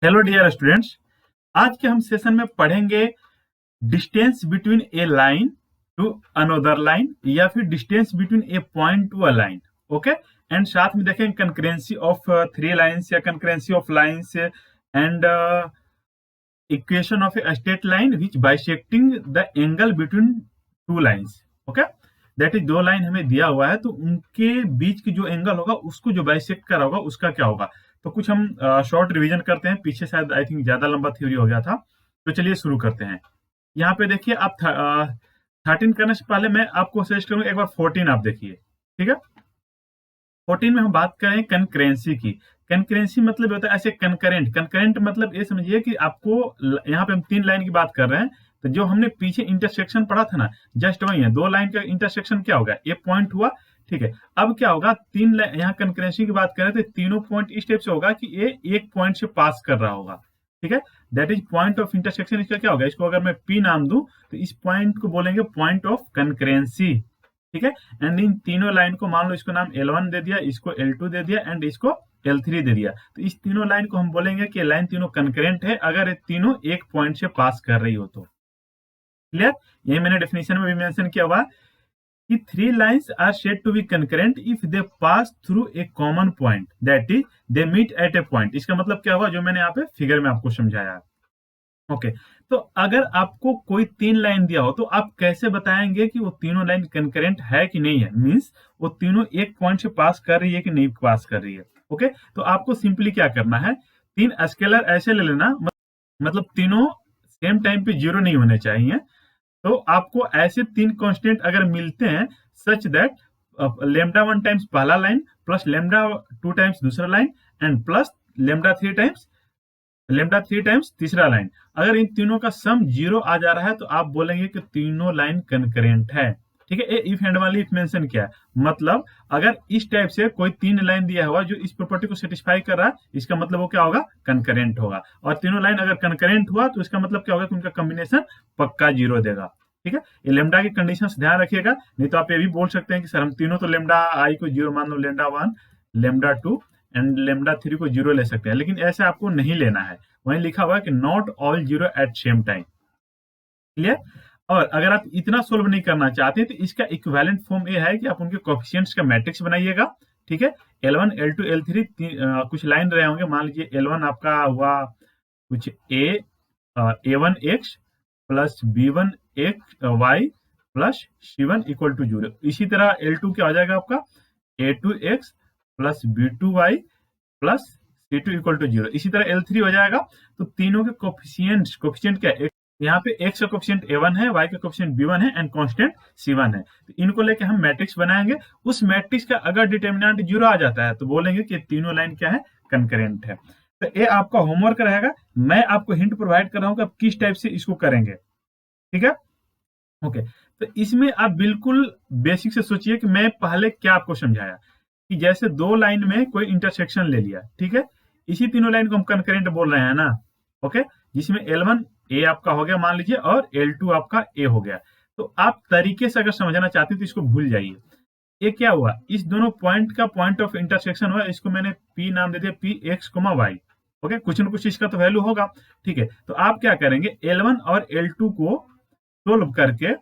Hello dear students. आज के हम सेशन में पढ़ेंगे distance between a line to another line या फिर distance between a point to a line. Okay, and साथ में देखेंगे कंकरेंसी ऑफ थ्री लाइंस या concurrency of lines and equation of a straight line which bisecting the angle between two lines. Okay, that is दो line हमें दिया हुआ है तो उनके बीच की जो एंगल होगा उसको जो बाइसेक्ट करा होगा उसका क्या होगा। तो कुछ हम शॉर्ट रिवीजन करते हैं, पीछे शायद आई थिंक ज्यादा लंबा थ्योरी हो गया था। तो चलिए शुरू करते हैं। यहाँ पे देखिए आप 13 करने से पहले मैं आपको सजेस्ट करूंगा एक बार 14 आप देखिए। ठीक है, 14 में हम बात करें कंकरेंसी की। कंकरेंसी मतलब होता है ऐसे कंकरेंट। कंकरेंट मतलब ये समझिए कि आपको यहाँ पे हम तीन लाइन की बात कर रहे हैं, तो जो हमने पीछे इंटरसेक्शन पढ़ा था ना, जस्ट वही है। दो लाइन का इंटरसेक्शन क्या होगा, ये पॉइंट हुआ। ठीक है, अब क्या होगा, तीन यहाँ कंकरेंसी की बात करें तो तीनों पॉइंट इस टाइप से होगा कि ये एक पॉइंट से पास कर रहा होगा। ठीक है, that is point of intersection. इसका क्या होगा, इसको अगर मैं पी नाम दूं तो इस पॉइंट को बोलेंगे पॉइंट ऑफ कंकरेंसी। ठीक है, एंड इन तीनों लाइन को मान लो इसको नाम L1 दे दिया, इसको L2 दे दिया एंड इसको L3 दे दिया। तो इस तीनों लाइन को हम बोलेंगे कि लाइन तीनों कंकरेंट है अगर ये तीनों एक पॉइंट से पास कर रही हो तो। क्लियर, यही मैंने डेफिनेशन में भी मेंशन किया हुआ कि three lines are said to be concurrent if they pass through a common point, that is they meet at a point. इसका मतलब क्या हुआ, जो मैंने यहाँ पे फिगर में आपको समझाया। ओके, तो अगर आपको कोई तीन लाइन दिया हो तो आप कैसे बताएंगे कि वो तीनों लाइन कंकरेंट है कि नहीं है, मींस वो तीनों एक पॉइंट से पास कर रही है कि नहीं पास कर रही है। ओके, तो आपको सिंपली क्या करना है, तीन स्केलर ऐसे ले लेना, मतलब तीनों सेम टाइम पे जीरो नहीं होने चाहिए। तो आपको ऐसे तीन कांस्टेंट अगर मिलते हैं such that lambda one times पहला line plus lambda two times दूसरा line and plus lambda three times तीसरा लाइन, अगर इन तीनों का सम जीरो आ जा रहा है तो आप बोलेंगे कि तीनों लाइन कंकरेंट है। ठीक है, ये इफ एंड वाली इफ मेंशन किया है, मतलब अगर इस टाइप से कोई तीन लाइन दिया हुआ जो इस प्रॉपर्टी को सेटिस्फाई कर रहा है, इसका मतलब वो क्या होगा, कंकरेंट होगा। और तीनों लाइन अगर कंकरेंट हुआ तो इसका मतलब क्या होगा कि उनका कॉम्बिनेशन पक्का जीरो देगा। ठीक है, ये लेमडा की कंडीशन ध्यान रखिएगा, नहीं तो आप ये भी बोल सकते हैं कि सर हम तीनों तो लेमडा आई को जीरो मान लो, lambda one lambda two and lambda three को जीरो ले सकते हैं, लेकिन ऐसे आपको नहीं लेना है। वहीं लिखा हुआ है कि not all zero at same time. Clear, और अगर आप इतना सोल्व नहीं करना चाहते हैं तो इसका इक्विवेलेंट फॉर्म ये है कि आप उनके कोफिशिएंट्स का मैट्रिक्स बनाइएगा। ठीक है, L1 L2 L3 कुछ लाइन रहे होंगे, मान लीजिए L1 आपका हुआ कुछ A1x plus B1x plus C1 equal to zero. इसी तरह L2 क्या हो जाएगा आपका A2x plus B2y plus C2 equal to zero. इसी तरह L3 हो जाएगा। तो तीनों के कोफिशिएंट क्या है, यहाँ पे x का कोफिशिएंट A1 है, y का कोफिशिएंट B1 है एंड कांस्टेंट C1 है। तो इनको लेके हम मैट्रिक्स बनाएंगे। उस मैट्रिक्स का अगर डिटर्मिनेंट जीरो आ जाता है तो बोलेंगे कि तीनों लाइन क्या है, कंकरेंट है। तो ये आपका होमवर्क रहेगा, मैं आपको हिंट प्रोवाइड कर रहा हूँ कि आप किस टाइप से इसको करेंगे। ठीक है, ओके, तो इसमें आप बिल्कुल बेसिक से सोचिए कि मैं पहले क्या आपको समझाया कि जैसे दो लाइन में कोई इंटरसेक्शन ले लिया। ठीक है, इसी तीनों लाइन को हम कंकरेंट बोल रहे हैं ना। ओके, जिसमें L1 ए आपका हो गया मान लीजिए और L2 आपका ए हो गया। तो आप तरीके से अगर समझना चाहते हैं तो इसको भूल जाइए। ये क्या हुआ, इस दोनों पॉइंट का पॉइंट ऑफ इंटरसेक्शन हुआ, इसको मैंने P नाम दे दिया, P x comma y. Okay, कुछ ना कुछ इसका तो वैल्यू होगा। ठीक है, तो आप क्या करेंगे, L1 और L2 को सोल्व करके,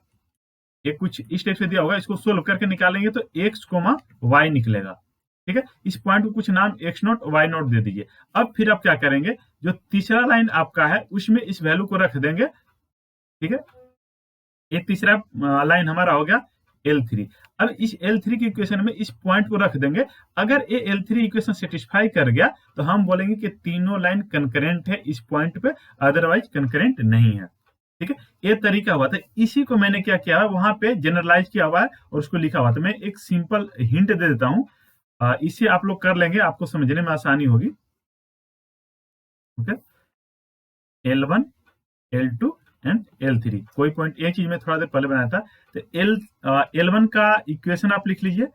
ये कुछ इस टाइप से दिया होगा, इसको सोल्व करके निकालेंगे तो एक्स कोमा वाई निकलेगा। ठीक है, इस पॉइंट को कुछ नाम एक्स नोट वाई नोट दे दीजिए। अब फिर आप क्या करेंगे, जो तीसरा लाइन आपका है उसमें इस वैल्यू को रख देंगे। ठीक है, ये तीसरा लाइन हमारा हो गया L3। अब इस L3 की इक्वेशन में इस पॉइंट को रख देंगे। अगर ये L3 इक्वेशन सेटिस्फाई कर गया तो हम बोलेंगे कि तीनों लाइन कंकरेंट है इस पॉइंट पे, अदरवाइज कंकरेंट नहीं है। ठीक है, ये तरीका हुआ था। इसी को मैंने क्या किया है, वहां पे जनरलाइज किया हुआ है और उसको लिखा हुआ था। मैं एक सिंपल हिंट दे देता हूँ, इसे आप लोग कर लेंगे, आपको समझने में आसानी होगी। Okay, L1 L2 and L3, कोई पॉइंट एक चीज में थोड़ा देर पहले बनाया था। तो L1 का इक्वेशन आप लिख लीजिए,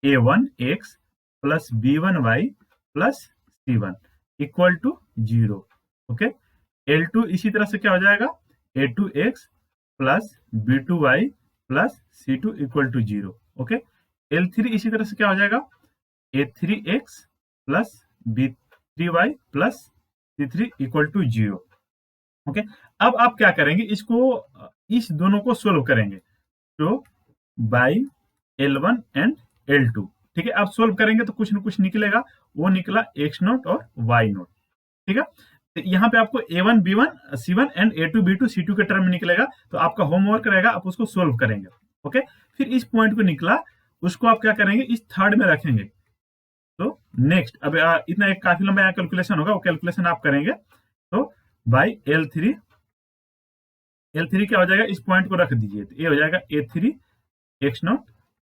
A1x plus B1y plus C1 equal to zero. Okay, L2 इसी तरह से क्या हो जाएगा, A2x plus B2y plus C2 equal to zero. Okay, L3 इसी तरह से क्या हो जाएगा, A3x plus B3y plus C3 equal to 0। Okay, अब आप क्या करेंगे, इसको इस दोनों को सोल्व करेंगे, तो बाई L1 एंड L2। ठीक है, आप सोल्व करेंगे तो कुछ न कुछ निकलेगा, वो निकला x0 और y0। ठीक है, तो यहाँ पे आपको A1 B1 C1 and A2 B2 C2 के टर्म में निकलेगा, तो आपका होमवर्क रहेगा, आप उसको सोल्व करेंगे। ओके, फिर इस पॉइंट को निकला, उसको आप क्या करेंगे, इस थर्ड में रखेंगे। तो नेक्स्ट, अब इतना एक काफी लंबा यहाँ कैलकुलेशन होगा, वो कैलकुलेशन आप करेंगे, तो बाई L3 क्या हो जाएगा, इस पॉइंट को रख दीजिए, तो ये हो जाएगा A3 x0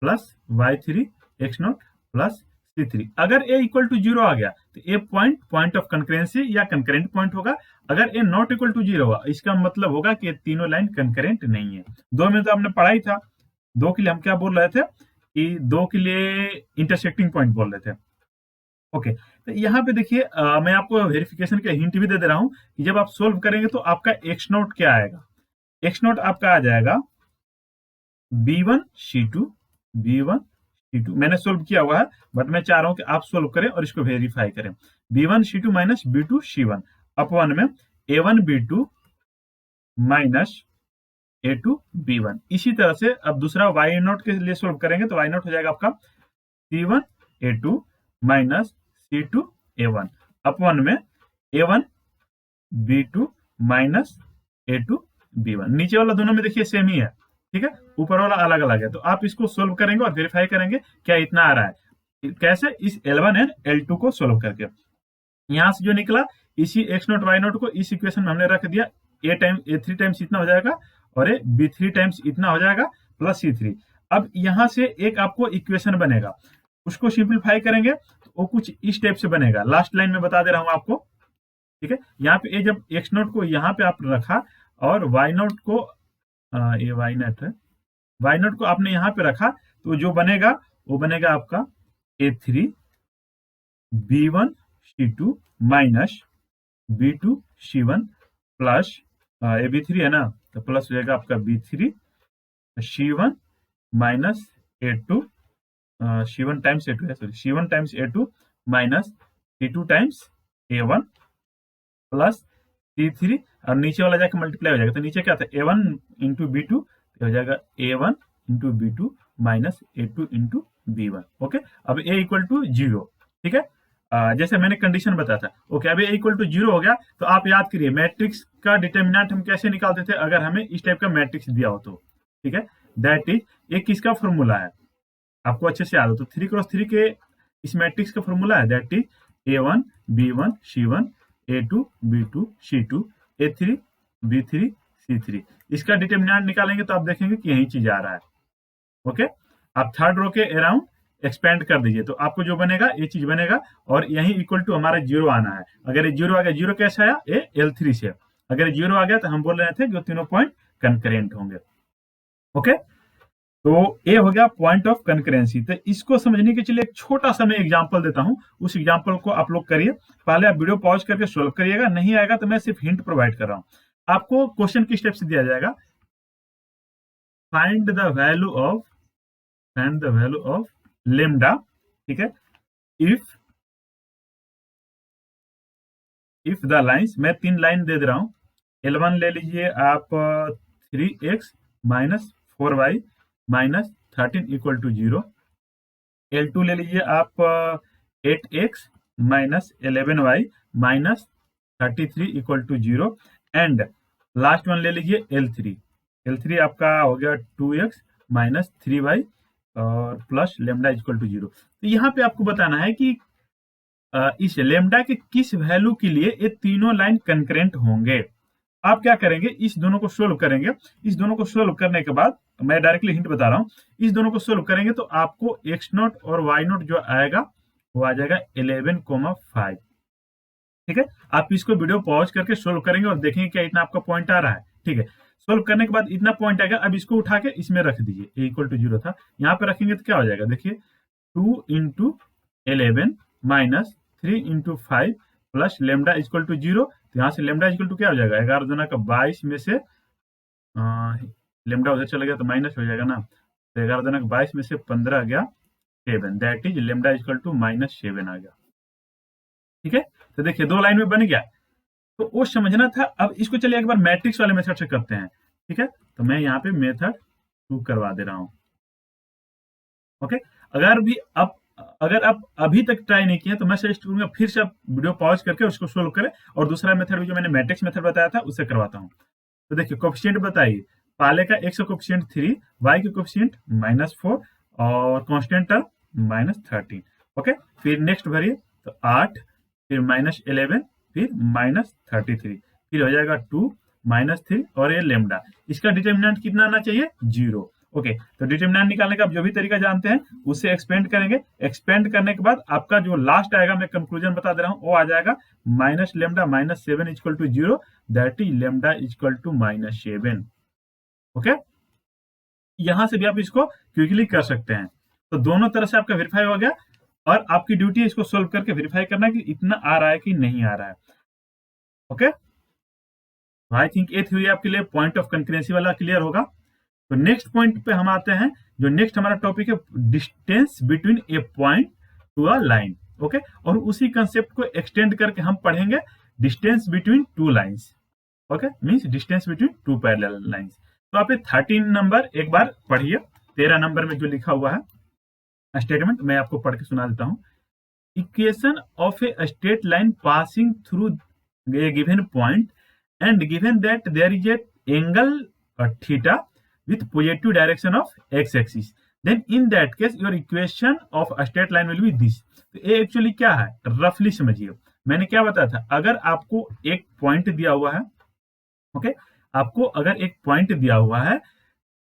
plus y3 x0 plus C3। अगर a इक्वल टू 0 आ गया तो ए पॉइंट ऑफ कंकरेंसी या कंकरेंट पॉइंट होगा। अगर ए नॉट इक्वल टू 0 हुआ, इसका मतलब होगा कि ये तीनों लाइन कंकरेंट नहीं है। दो में तो आपने पढ़ा ही था, दो के लिए हम क्या बोल रहे थे कि दो के लिए इंटरसेक्टिंग पॉइंट बोल रहे थे। ओके, तो यहाँ पे देखिए, मैं आपको वेरिफिकेशन के हिंट भी दे दे रहा हूँ कि जब आप सोल्व करेंगे तो आपका x0 क्या आएगा, x0 आपका आ जाएगा B1 C2 मैंने सोल्व किया हुआ है, बट मैं चाह रहा हूं कि आप सोल्व करें और इसको वेरीफाई करें। B1 C2 minus B2 C1 upon में A1 B2 minus A2 B1। इसी तरह से अब दूसरा y0 के लिए सोल्व करेंगे तो y0 हो जाएगा आपका C1 A2 minus C2 A1 upon में A1 B2 minus A2 B1। नीचे वाला दोनों में देखिए सेम ही है, ठीक है, ऊपर वाला अलग अलग है। तो आप इसको सोल्व करेंगे और वेरीफाई करेंगे क्या इतना आ रहा है, कैसे, इस L1 एंड L2 को सोल्व करके। यहां से जो निकला, इसी x0 y0 को इस इक्वेशन में हमने रख दिया, A3 टाइम्स इतना हो जाएगा और B3 टाइम्स इतना हो जाएगा प्लस C3। अब यहां से एक आपको इक्वेशन बनेगा, उसको सिंप्लीफाई करेंगे तो वो कुछ इस टाइप से बनेगा। लास्ट लाइन में बता दे रहा हूं आपको, ठीक है। यहाँ पे जब x0 को यहाँ पे आप रखा और y0 को ये y0 है, y0 को आपने यहाँ पे रखा, तो जो बनेगा वो बनेगा आपका A3 B1 C2 minus B2 C1 plus ये B3 है ना, तो प्लस हो जाएगा आपका B3 C1 minus A2 C1 times A2 है, sorry C1 times A2 minus C2 times A1 plus C3 और नीचे वाला जाकर मल्टीप्लाई हो जाएगा, तो नीचे क्या था A1 इंटू B2, हो जाएगा A1 into B2 minus A2 into B1। Okay, अब A इक्वल टू 0, ठीक है, जैसे मैंने कंडीशन बताया था। ओके, अब A इक्वल टू 0 हो गया, तो आप याद करिए मैट्रिक्स का डिटर्मिनेंट हम कैसे निकालते थे अगर हमें इस टाइप का मैट्रिक्स दिया हो तो, ठीक है, दैट इज, ये किसका फॉर्मूला है आपको अच्छे से याद हो तो 3x3 के इस मैट्रिक्स का फॉर्मूला है, that is A1 B1 C1 A2 B2 C2 A3 B3 C3। इसका डिटर्मिनेंट निकालेंगे तो आप देखेंगे कि यही चीज आ रहा है। ओके, आप थर्ड रो के अराउंड एक्सपेंड कर दीजिए, तो आपको जो बनेगा ये चीज बनेगा, और यही इक्वल टू हमारा 0 आना है। अगर ये 0 आ गया, 0 कैसे आया, ये L3 से, अगर 0 आ गया तो हम बोल रहे थे कि तीनों पॉइंट कंकरेंट होंगे। ओके, तो ये हो गया पॉइंट ऑफ कंकरेंसी। तो इसको समझने के लिए एक छोटा सा मैं एग्जांपल देता हूं, उस एग्जांपल को आप लोग करिए। पहले आप वीडियो पॉज करके सोल्व करिएगा, नहीं आएगा तो मैं सिर्फ हिंट प्रोवाइड कर रहा हूं। आपको क्वेश्चन किस टाइप से दिया जाएगा, find the value of lambda, ठीक है, इफ द लाइन्स, मैं 3 लाइन दे रहा हूं। L1 ले लीजिए आप 3x minus 4y minus 13 equal to 0। L2 ले लीजिए आप 8x minus 11y minus 33 equal to 0। And last one ले लीजिए L3 आपका हो गया 2x माइनस 3y और प्लस लेमडा इक्वल टू 0। तो यहाँ पे आपको बताना है कि इस लेमडा के किस वैल्यू के लिए ये तीनों लाइन कंकरेंट होंगे। आप क्या करेंगे, इस दोनों को सोल्व करेंगे। इस दोनों को सोल्व करने के बाद, मैं डायरेक्टली हिंट बता रहा हूं, इस दोनों को सोल्व करेंगे तो आपको x0 और y0 जो आएगा वो आ जाएगा 11,5। ठीक है, आप इसको वीडियो पॉज करके सोल्व करेंगे और देखेंगे क्या इतना आपका पॉइंट आ रहा है। ठीक है, सोल्व करने के बाद इतना पॉइंट आएगा, अब इसको उठा के इसमें रख दीजिए, a इक्वल टू 0 था, यहाँ पे रखेंगे तो क्या हो जाएगा, देखिए 2 into 11 minus 3 into 5 plus lambda equal to 0। तो यहाँ से लेमडा इक्वल टू क्या हो जाएगा, 11 दूना का 22 में से लेमडा उधर चला गया तो माइनस हो जाएगा ना, तो 11 दूना का 22 में से 15 आ गया 7, that is lambda equal to -7 आ गया। ठीक है, तो देखिए 2 लाइन में बन गया। तो वो समझना था। अब इसको चलिए एक बार मैट्रिक्स वाले मेथड से करते हैं, ठीक है। तो मैं यहाँ पे मेथड 2 करवा दे रहा हूँ। ओके, अगर भी अब अगर आप अभी तक ट्राई नहीं किए तो मैं सजेस्ट करूंगा फिर से आप वीडियो पॉज करके उसको सोल्व करें, और दूसरा मेथड भी जो मैंने मैट्रिक्स मेथड बताया था उससे करवाता हूँ। तो देखिए कोफिशिएंट बताइए, पाले का x का कोफिशिएंट 3, y का कोफिशिएंट -4 और कांस्टेंट टर्म -13। ओके, फिर नेक्स्ट भरिए, तो 8, फिर -11, फिर -33, फिर हो जाएगा 2 -3 और ये लेमडा। इसका डिटर्मिनेंट कितना आना चाहिए? 0। ओके, तो डिटर्मिनेंट निकालने का आप जो भी तरीका जानते हैं उससे एक्सपेंड करेंगे। एक्सपेंड करने के बाद आपका जो लास्ट आएगा, मैं कंक्लूजन बता दे रहा हूँ, वो आ जाएगा minus lambda -7 equal to 0, that is lambda equal to -7। Okay, यहां से भी आप इसको क्विकली कर सकते हैं। तो दोनों तरह से आपका वेरीफाई हो गया, और आपकी ड्यूटी है इसको सोल्व करके वेरीफाई करना कि इतना आ रहा है कि नहीं आ रहा है। ओके, आई थिंक ये थ्योरी आपके लिए पॉइंट ऑफ कंकरेंसी वाला क्लियर होगा। तो नेक्स्ट पॉइंट पे हम आते हैं, जो नेक्स्ट हमारा टॉपिक है distance between a point to a line. Okay, और उसी कंसेप्ट को एक्सटेंड करके हम पढ़ेंगे distance between two lines. Okay, means distance between two parallel lines. तो आप 13 नंबर एक बार पढ़िए, 13 नंबर में जो लिखा हुआ है स्टेटमेंट मैं आपको पढ़ के सुना देता हूँ। Equation of a straight line passing through A given point and given that there is a angle theta with positive direction of x-axis, then in that case your equation of a straight line will be this। तो ये actually क्या है, रफली समझिए। मैंने क्या बताया था, अगर आपको एक पॉइंट दिया हुआ है, ओके, आपको अगर एक पॉइंट दिया हुआ है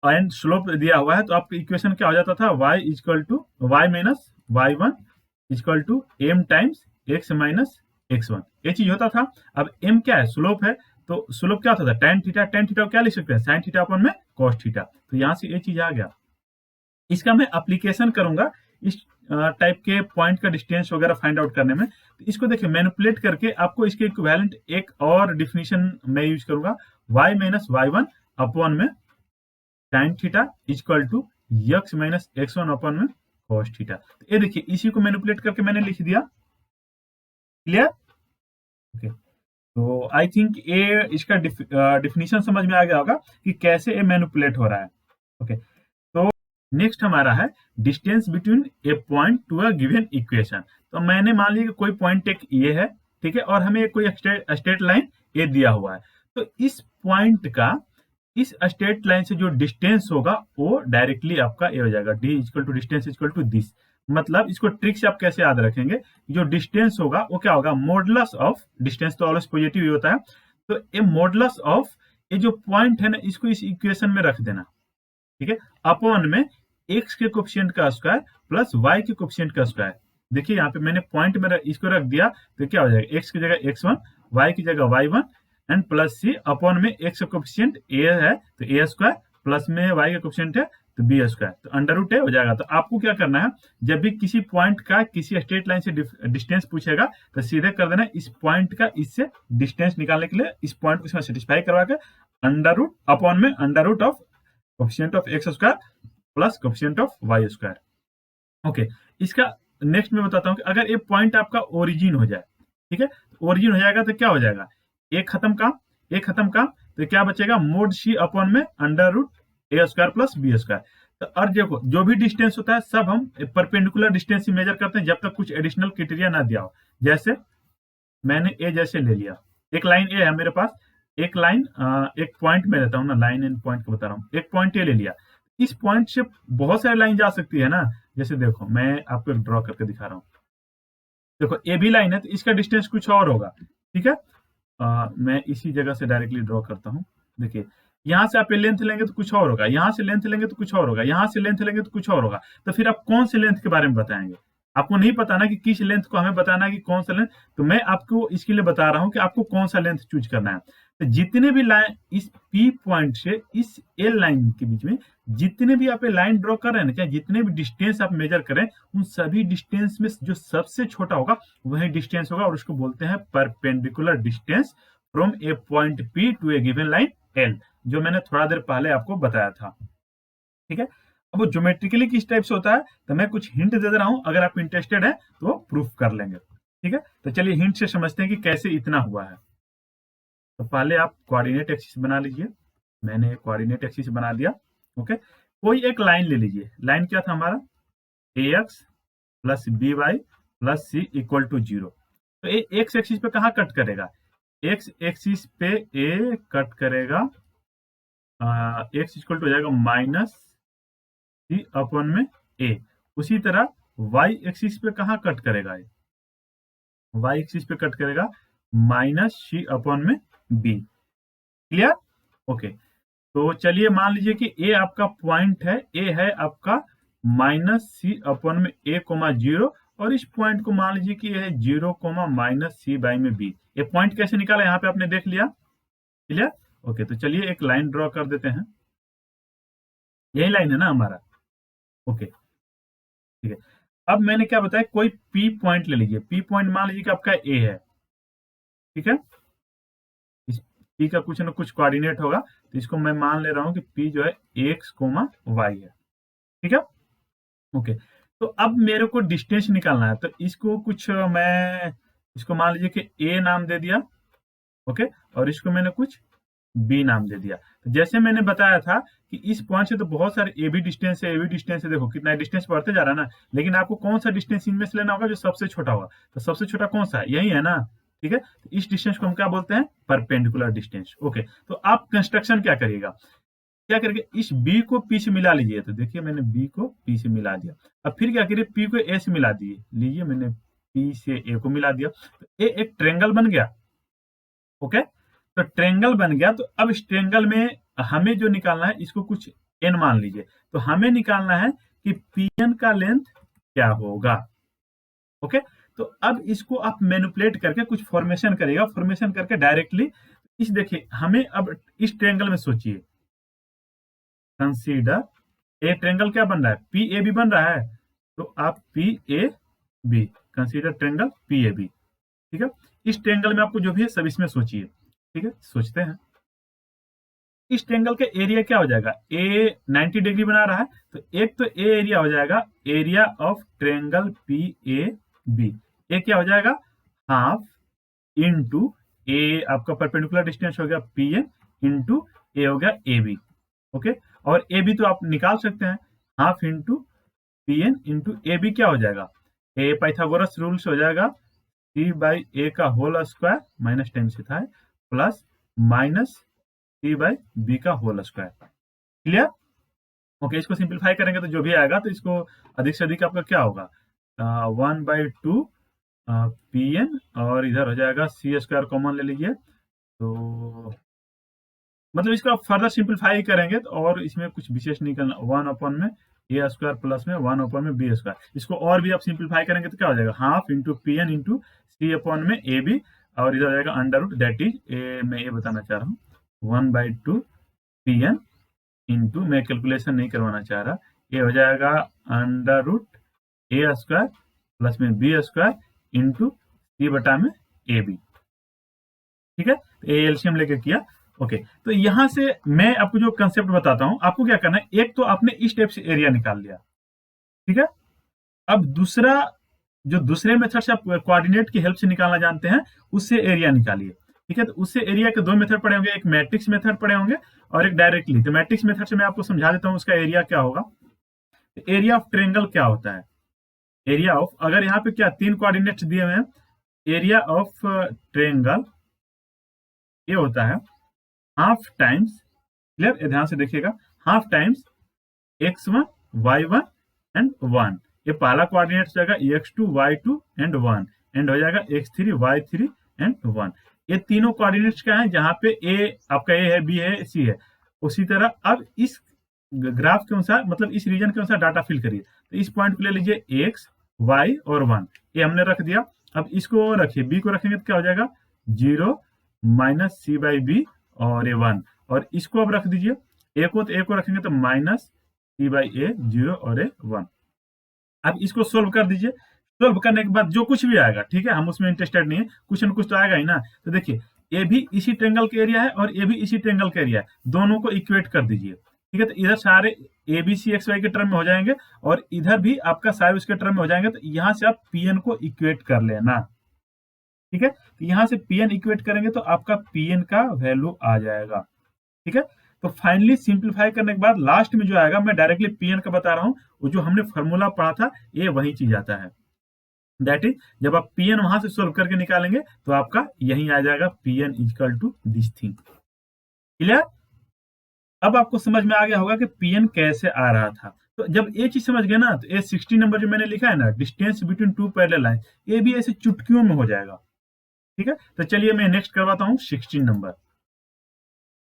एंड स्लोप दिया हुआ है, तो आपका इक्वेशन क्या हो जाता था, y equal to y minus y1 equal to m times x minus x1, ये चीज होता था। अब m क्या है, स्लोप है, तो स्लोप क्या होता था, tan थीटा। tan थीटा क्या लिख सकते हैं, sin थीटा अपॉन में cos थीटा। तो यहां से ये चीज आ गया। इसका मैं एप्लीकेशन करूंगा इस टाइप के पॉइंट का डिस्टेंस वगैरह फाइंड आउट करने में। तो इसको देखिए मैनिपुलेट करके आपको इसके इक्विवेलेंट एक और डिफिनीशन मैं यूज करूंगा, y माइनस y1 अपॉन में sin theta equal to x minus x1 upon में cos थीटा। तो ये देखिए इसी को मैनिपुलेट करके मैंने लिख दिया। क्लियर? ओके, तो आई थिंक ये इसका डिफिनीशन समझ में आ गया होगा कि कैसे ये मैनिपुलेट हो रहा है। ओके, तो नेक्स्ट हमारा है distance between a point to a given equation. तो मैंने मान लिया कि कोई पॉइंट एक ये है, ठीक है, और हमें कोई स्ट्रेट लाइन ये दिया हुआ है। तो इस पॉइंट का इस स्ट्रेट लाइन से जो डिस्टेंस होगा वो डायरेक्टली आपका ये हो जाएगा, D equal to distance equal to this. मतलब इसको ट्रिक से आप कैसे याद रखेंगे, जो डिस्टेंस होगा वो क्या होगा, मॉडुलस ऑफ डिस्टेंस, तो ऑलवेज पॉजिटिव ही होता है। तो ये मॉडुलस ऑफ ये जो पॉइंट है ना, इसको इस इक्वेशन में रख देना, ठीक है, अपॉन में x के कोफिशिएंट का स्क्वायर प्लस y के कोफिशिएंट का स्क्वायर। देखिए यहाँ पे मैंने पॉइंट में इसको रख दिया, तो क्या हो जाएगा, x की जगह x1, y की जगह y1 and plus c upon में x का कोफिशिएंट a है तो a स्क्वायर, प्लस में y का कोफिशिएंट है तो b स्क्वायर, तो अंडर रूट हो जाएगा। तो आपको क्या करना है, जब भी किसी पॉइंट का किसी स्ट्रेट लाइन से डिस्टेंस पूछेगा तो सीधे कर देना इस पॉइंट का इससे डिस्टेंस निकालने के लिए इस पॉइंट को इसमें सेटिस्फाई करवा के अंडर रूट अपॉन में under root of coefficient of x square plus coefficient of y square. Okay, इसका नेक्स्ट मैं बताता हूँ कि अगर ये पॉइंट आपका ओरिजिन हो जाए, ठीक है, ओरिजिन हो जाएगा तो क्या हो जाएगा, एक खत्म काम, एक खत्म काम, तो क्या बचेगा, मोड सी अपॉन में अंडर रूट ए स्क्वायर प्लस बी स्क्वायर। तो और देखो जो भी डिस्टेंस होता है सब हम परपेंडिकुलर डिस्टेंस ही मेजर करते हैं जब तक कुछ एडिशनल क्राइटेरिया ना दिया हो। जैसे मैंने ए जैसे ले लिया, एक लाइन ए है मेरे पास, एक लाइन एक पॉइंट में रहता हूँ ना, लाइन एंड पॉइंट को बता रहा हूँ, एक पॉइंट ए ले लिया, इस पॉइंट से बहुत सारी लाइन जा सकती है ना। जैसे देखो मैं आपको ड्रॉ करके दिखा रहा हूँ, देखो ए भी लाइन है तो इसका डिस्टेंस कुछ और होगा, ठीक है। मैं इसी जगह से डायरेक्टली ड्रॉ करता हूँ। देखिए यहाँ से आप लेंथ लेंगे तो कुछ और होगा, यहाँ से लेंथ लेंगे तो कुछ और होगा, यहाँ से लेंथ लेंगे तो कुछ और होगा। तो फिर आप कौन से लेंथ के बारे में बताएंगे, आपको नहीं पता ना कि किस लेंथ को हमें बताना है कि कौन सा लेंथ। तो मैं आपको इसके लिए बता रहा हूँ कि आपको कौन सा लेंथ चूज करना है। तो जितने भी लाइन इस पी पॉइंट से इस एल लाइन के बीच में जितने भी आप लाइन ड्रॉ कर रहे हैं ना, चाहे जितने भी डिस्टेंस आप मेजर करें, उन सभी डिस्टेंस में जो सबसे छोटा होगा वही डिस्टेंस होगा, और उसको बोलते हैं perpendicular distance from a point P to a given line L, जो मैंने थोड़ा देर पहले आपको बताया था, ठीक है। अब वो ज्योमेट्रिकली किस टाइप से होता है तो मैं कुछ हिंट दे रहा हूं, अगर आप इंटरेस्टेड है तो प्रूफ कर लेंगे, ठीक है। तो चलिए हिंट से समझते हैं कि कैसे इतना हुआ है। तो पहले आप कोऑर्डिनेट एक्सिस बना लीजिए। मैंने कोऑर्डिनेट एक्सिस बना दिया। ओके, कोई एक लाइन ले लीजिए। लाइन क्या था हमारा, ax plus B y plus c equal to 0। तो ये एक्स एक्सिस पे कहाँ कट करेगा, एक्स एक्सिस पे ए कट करेगा, एक्स इक्वल टू हो जाएगा माइनस सी अपॉन में ए। उसी तरह वाई एक्सिस पे कहाँ कट करेगा, वाई एक्सिस पे कट करेगा माइनस सी अपॉन में बी। क्लियर? ओके, तो चलिए मान लीजिए कि ए आपका पॉइंट है, ए है आपका माइनस सी अपॉन में ए कोमा 0, और इस पॉइंट को मान लीजिए कि यह है 0 कोमा माइनस सी बाई में बी। ये पॉइंट कैसे निकाला यहाँ पे आपने देख लिया। क्लियर? ओके, तो चलिए एक लाइन ड्रॉ कर देते हैं। यही लाइन है ना हमारा। ओके, ठीक है। अब मैंने क्या बताया, कोई पी पॉइंट ले लीजिए। पी पॉइंट मान लीजिए कि आपका ए है। ठीक है, इस पी का कुछ ना कुछ कोऑर्डिनेट होगा, तो इसको मैं मान ले रहा हूं कि पी जो है एक्स कोमा वाई है। ठीक है, ओके। तो अब मेरे को डिस्टेंस निकालना है, तो इसको कुछ मैं इसको मान लीजिए कि ए नाम दे दिया। ओके, और इसको मैंने कुछ बी नाम दे दिया। तो जैसे मैंने बताया था कि इस पॉइंट से तो बहुत सारे ए बी डिस्टेंस है, ए बी डिस्टेंस है, देखो कितना डिस्टेंस बढ़ते जा रहा है ना। लेकिन आपको कौन सा डिस्टेंस इनमें से लेना होगा जो सबसे छोटा होगा। तो सबसे छोटा कौन सा है, यही है ना। ठीक है, तो इस डिस्टेंस को हम क्या बोलते हैं, परपेंडिकुलर डिस्टेंस। ओके, तो आप कंस्ट्रक्शन क्या करिएगा, क्या करेंगे, इस बी को पी से मिला लीजिए। तो देखिए मैंने बी को पी से मिला दिया। अब फिर क्या करिए, पी को ए से मिला दिए। लीजिए मैंने पी से ए को मिला दिया, तो ए एक ट्रेंगल बन गया। ओके, तो ट्रेंगल बन गया। तो अब इस ट्रेंगल में हमें जो निकालना है, इसको कुछ एन मान लीजिए। तो हमें निकालना है कि पी एन का लेंथ क्या होगा। ओके, तो अब इसको आप मैनिपुलेट करके कुछ फॉर्मेशन करिएगा, फॉर्मेशन करके डायरेक्टली इस देखिए हमें अब इस ट्रेंगल में सोचिए, कंसीडर ए ट्रेंगल क्या बन रहा है, पी ए बी बन रहा है। तो आप P A B, consider triangle P A B. ठीक है, इस ट्रेंगल में आपको जो भी है सब इसमें सोचिए। ठीक है, सोचते हैं। इस ट्रेंगल का एरिया क्या हो जाएगा, ए 90 डिग्री बना रहा है, तो एक तो ए एरिया हो जाएगा, area of triangle P A B. A क्या हो जाएगा, हाफ इंटू ए आपका परपेंडिकुलर डिस्टेंस हो गया पी ए, इंटू ए हो गया ए बी। ओके, और ए बी तो आप निकाल सकते हैं, half into P N into A B क्या हो जाएगा, ए पाइथागोरस रूल्स हो जाएगा, सी बाई ए का होल स्क्वायर माइनस टेन से था, plus minus c by b का होल स्क्वायर। क्लियर? ओके, इसको सिंप्लीफाई करेंगे तो जो भी आएगा, तो इसको अधिक से अधिक आपका क्या होगा, 1/2 पी एन, और इधर हो जाएगा सी स्क्वायर कॉमन ले लीजिए। तो मतलब इसको आप फर्दर सिंप्लीफाई करेंगे तो, और इसमें कुछ विशेष नहीं करना, 1 में ए स्क्वायर प्लस में 1 में बी स्क्वायर। इसको और भी आप सिंप्लीफाई करेंगे तो क्या हो जाएगा, half into P N into C upon में ए बी, और इधर हो जाएगा अंडर रूट, दैट इज मैं ये बताना चाह रहा हूँ 1/2 पी एन इंटू, मैं कैलकुलेशन नहीं करवाना चाह रहा, ये हो जाएगा अंडर रूट ए स्क्वायर प्लस में बी स्क्वायर इंटू सी बटा में ए बी। ठीक है, तो ए एलसीएम लेके किया। ओके, तो यहां से मैं आपको जो कंसेप्ट बताता हूं, आपको क्या करना है, एक तो आपने इस टाइप से एरिया निकाल लिया। ठीक है, अब दूसरा, जो दूसरे मेथड से आप कोऑर्डिनेट की हेल्प से निकालना जानते हैं, उससे एरिया निकालिए। ठीक है, तो उससे एरिया के दो मेथड पड़े होंगे, एक मैट्रिक्स मेथड पड़े होंगे और एक डायरेक्टली। तो मैट्रिक्स मेथड से मैं आपको समझा देता हूँ उसका एरिया क्या होगा। एरिया ऑफ ट्रेंगल क्या होता है, एरिया ऑफ, अगर यहाँ पे क्या तीन कोऑर्डिनेट्स दिए हुए हैं, एरिया ऑफ ट्रेंगल ये होता है हाफ टाइम्स, क्लियर, ध्यान से देखिएगा, half times x1 y1 and 1। ये पहला कोऑर्डिनेट हो जाएगा x2 y2 एंड 1, एंड हो जाएगा x3 y3 एंड 1। ये तीनों कोऑर्डिनेट्स क्या है, जहां पे a आपका a है, b है, c है। उसी तरह अब इस ग्राफ के अनुसार, मतलब इस रीजन के अनुसार डाटा फिल करिए। तो इस पॉइंट को ले लीजिए x y और 1, ये हमने रख दिया। अब इसको रखिए, b को रखेंगे तो क्या हो जाएगा 0 माइनस सी बाई बी और ए 1, और इसको अब रख दीजिए, ए को, तो ए को रखेंगे तो माइनस सी बाई ए 0 और ए 1। अब इसको सोल्व कर दीजिए। सोल्व करने के बाद जो कुछ भी आएगा, ठीक है, हम उसमें इंटरेस्टेड नहीं है, कुछ न कुछ तो आएगा ही ना। तो देखिए ए भी इसी ट्रेंगल का एरिया है और ए भी इसी ट्रेंगल का एरिया है, दोनों को इक्वेट कर दीजिए। ठीक है, तो इधर सारे a b c x y के टर्म में हो जाएंगे और इधर भी आपका सारे उसके टर्म में हो जाएंगे। तो यहाँ से आप पी एन को इक्वेट कर लेना। ठीक है। तो यहाँ से पी एन इक्वेट करेंगे तो आपका पी एन का वैल्यू आ जाएगा। ठीक है। तो फाइनली सिंप्लीफाई करने के बाद लास्ट में जो आएगा, मैं डायरेक्टली पी एन का बता रहा हूँ, वो जो हमने फॉर्मूला पढ़ा था ये वही चीज आता है। दैट इज जब आप पी एन वहां से सोल्व करके निकालेंगे तो आपका यही आ जाएगा, P N equal to this thing. Clear? अब आपको समझ में आ गया होगा कि पीएन कैसे आ रहा था। तो जब ये चीज समझ गए ना, तो ये 60 नंबर जो मैंने लिखा है ना, distance between two parallel line, ये भी ऐसे चुटकियों में हो जाएगा। ठीक है। तो चलिए मैं नेक्स्ट करवाता हूँ 16 number.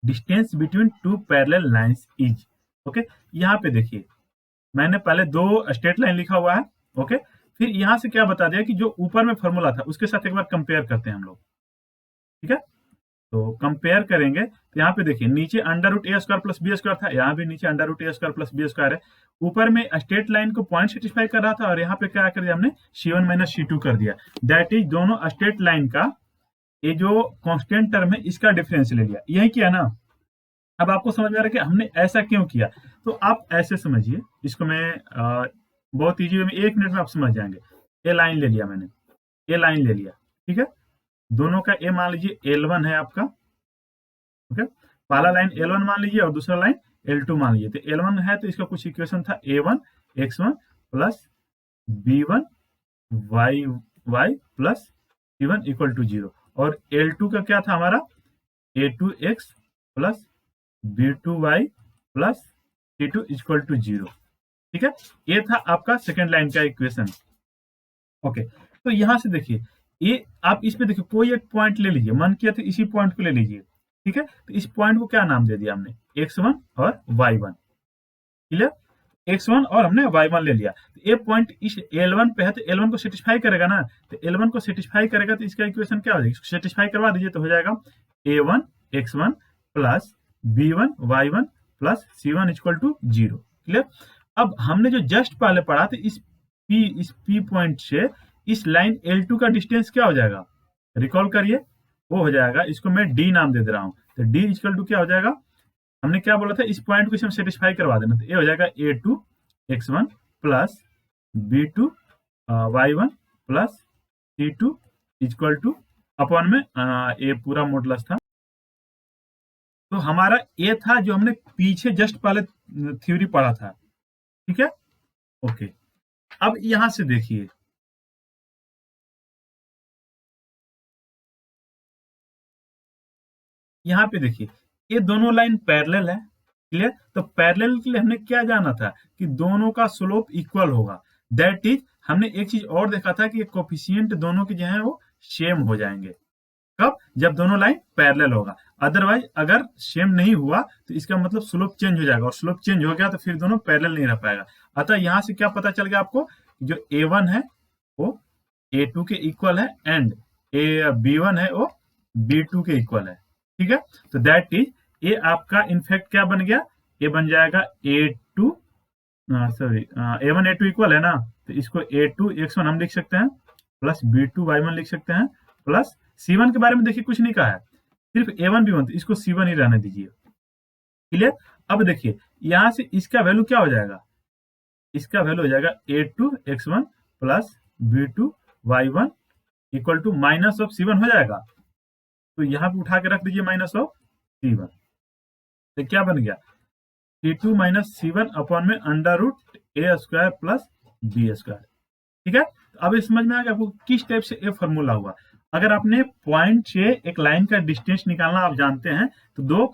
Distance between two parallel lines is, okay. यहाँ पे देखिए मैंने पहले दो स्ट्रेट लाइन लिखा हुआ है, ओके। फिर यहाँ से क्या बता दिया कि जो ऊपर में फॉर्मूला था उसके साथ एक बार कंपेयर करते हैं हम लोग। ठीक है। तो कंपेयर करेंगे तो यहाँ पे देखिए नीचे अंडर रूट ए स्क्वायर प्लस बी स्क्वायर था, यहाँ भी नीचे अंडर रूट ए स्क्वायर प्लस बी स्क्वायर है। ऊपर में स्ट्रेट लाइन को पॉइंट सेटिस्फाई कर रहा था और यहाँ पे क्या कर दिया हमने, C1 माइनस C2 कर दिया। दैट इज दोनों स्ट्रेट लाइन का ये जो कांस्टेंट टर्म है इसका डिफरेंस ले लिया, यही किया ना। अब आपको समझ में आ रहा है कि हमने ऐसा क्यों किया। तो आप ऐसे समझिए इसको, मैं बहुत ईजी वे में 1 मिनट में आप समझ जाएंगे। ए लाइन ले लिया मैंने, ए लाइन ले लिया, ठीक है। दोनों का ए मान लीजिए L1 है आपका, ओके। पहला लाइन L1 मान लीजिए और दूसरा लाइन L2 मान लीजिए। तो L1 है तो इसका कुछ इक्वेशन था A1 x1 plus B1 y plus C1 equal to 0, और L2 का क्या था हमारा, A2x plus B2y plus C2 equal to 0। ठीक है। ये था आपका सेकेंड लाइन का इक्वेशन, ओके। तो यहां से देखिए ये आप इस पे देखिए कोई एक पॉइंट ले लीजिए, मन किया तो इसी पॉइंट को ले लीजिए। ठीक है। तो इस पॉइंट को क्या नाम दे दिया हमने, x1 और y1। क्लियर? x1 और हमने y1 ले लिया। तो ये पॉइंट इस L1 पे है तो L1 को सेटिस्फाई करेगा ना, तो L1 को सेटिस्फाई करेगा तो इसका इक्वेशन क्या हो जाएगा, इसको सेटिस्फाई करवा दीजिए तो हो जाएगा A1 x1 plus B1 y1 plus C1 equal to 0। Clear? अब हमने जो जस्ट पहले पढ़ा था इस P पॉइंट से इस लाइन L2 का डिस्टेंस क्या हो जाएगा, रिकॉल करिए, वो हो जाएगा, इसको मैं D नाम दे रहा हूं। तो D इक्वल टू क्या हो जाएगा, हमने क्या बोला था, इस पॉइंट को इसे हम सेटिस्फाई करवा देना। तो ये हो जाएगा A2 x1 plus B2 y1 plus C2 equal two upon में ये पूरा मॉडुलस था। तो हमारा ये था जो हमने पीछे जस्ट पहले थ्योरी पढ़ा था। ठीक है, ओके। अब यहां से देखिए यहाँ पे देखिए ये दोनों लाइन पैरेलल है। क्लियर? तो पैरेलल के लिए हमने क्या जाना था कि दोनों का स्लोप इक्वल होगा। दैट इज हमने एक चीज और देखा था कि कोफिशिएंट दोनों के जो है वो सेम हो जाएंगे। कब? जब दोनों लाइन पैरेलल होगा। अदरवाइज अगर सेम नहीं हुआ तो इसका मतलब स्लोप चेंज हो जाएगा, और स्लोप चेंज हो गया तो फिर दोनों पैरेलल नहीं रह पाएगा। अतः यहां से क्या पता चल गया आपको, जो A1 है वो A2 के इक्वल है एंड B1 है वो B2 के इक्वल है। ठीक है। तो दैट इज ये आपका इनफैक्ट क्या बन गया, ये बन जाएगा A2 sorry A1 A2 equal है ना, तो इसको A2 x1 हम लिख सकते हैं प्लस B2 y1 लिख सकते हैं प्लस C1 के बारे में देखिए कुछ नहीं कहा है, सिर्फ A1 B1, तो इसको C1 ही रहने दीजिए। क्लियर? अब देखिए यहां से इसका वैल्यू क्या हो जाएगा, इसका वैल्यू हो जाएगा A2 x1 plus B2 y1 equal to minus of C1 हो जाएगा। तो यहाँ पे उठा के रख दीजिए माइनस ऑफ C1। तो क्या बन गया, C2 माइनस C1 अपॉन में अंडर रूट ए स्क्वायर प्लस बी स्क्वायर। ठीक है। तो अब समझ में आ गया आपको किस टाइप से ये फॉर्मूला हुआ। अगर आपने पॉइंट से एक लाइन का डिस्टेंस निकालना आप जानते हैं तो दो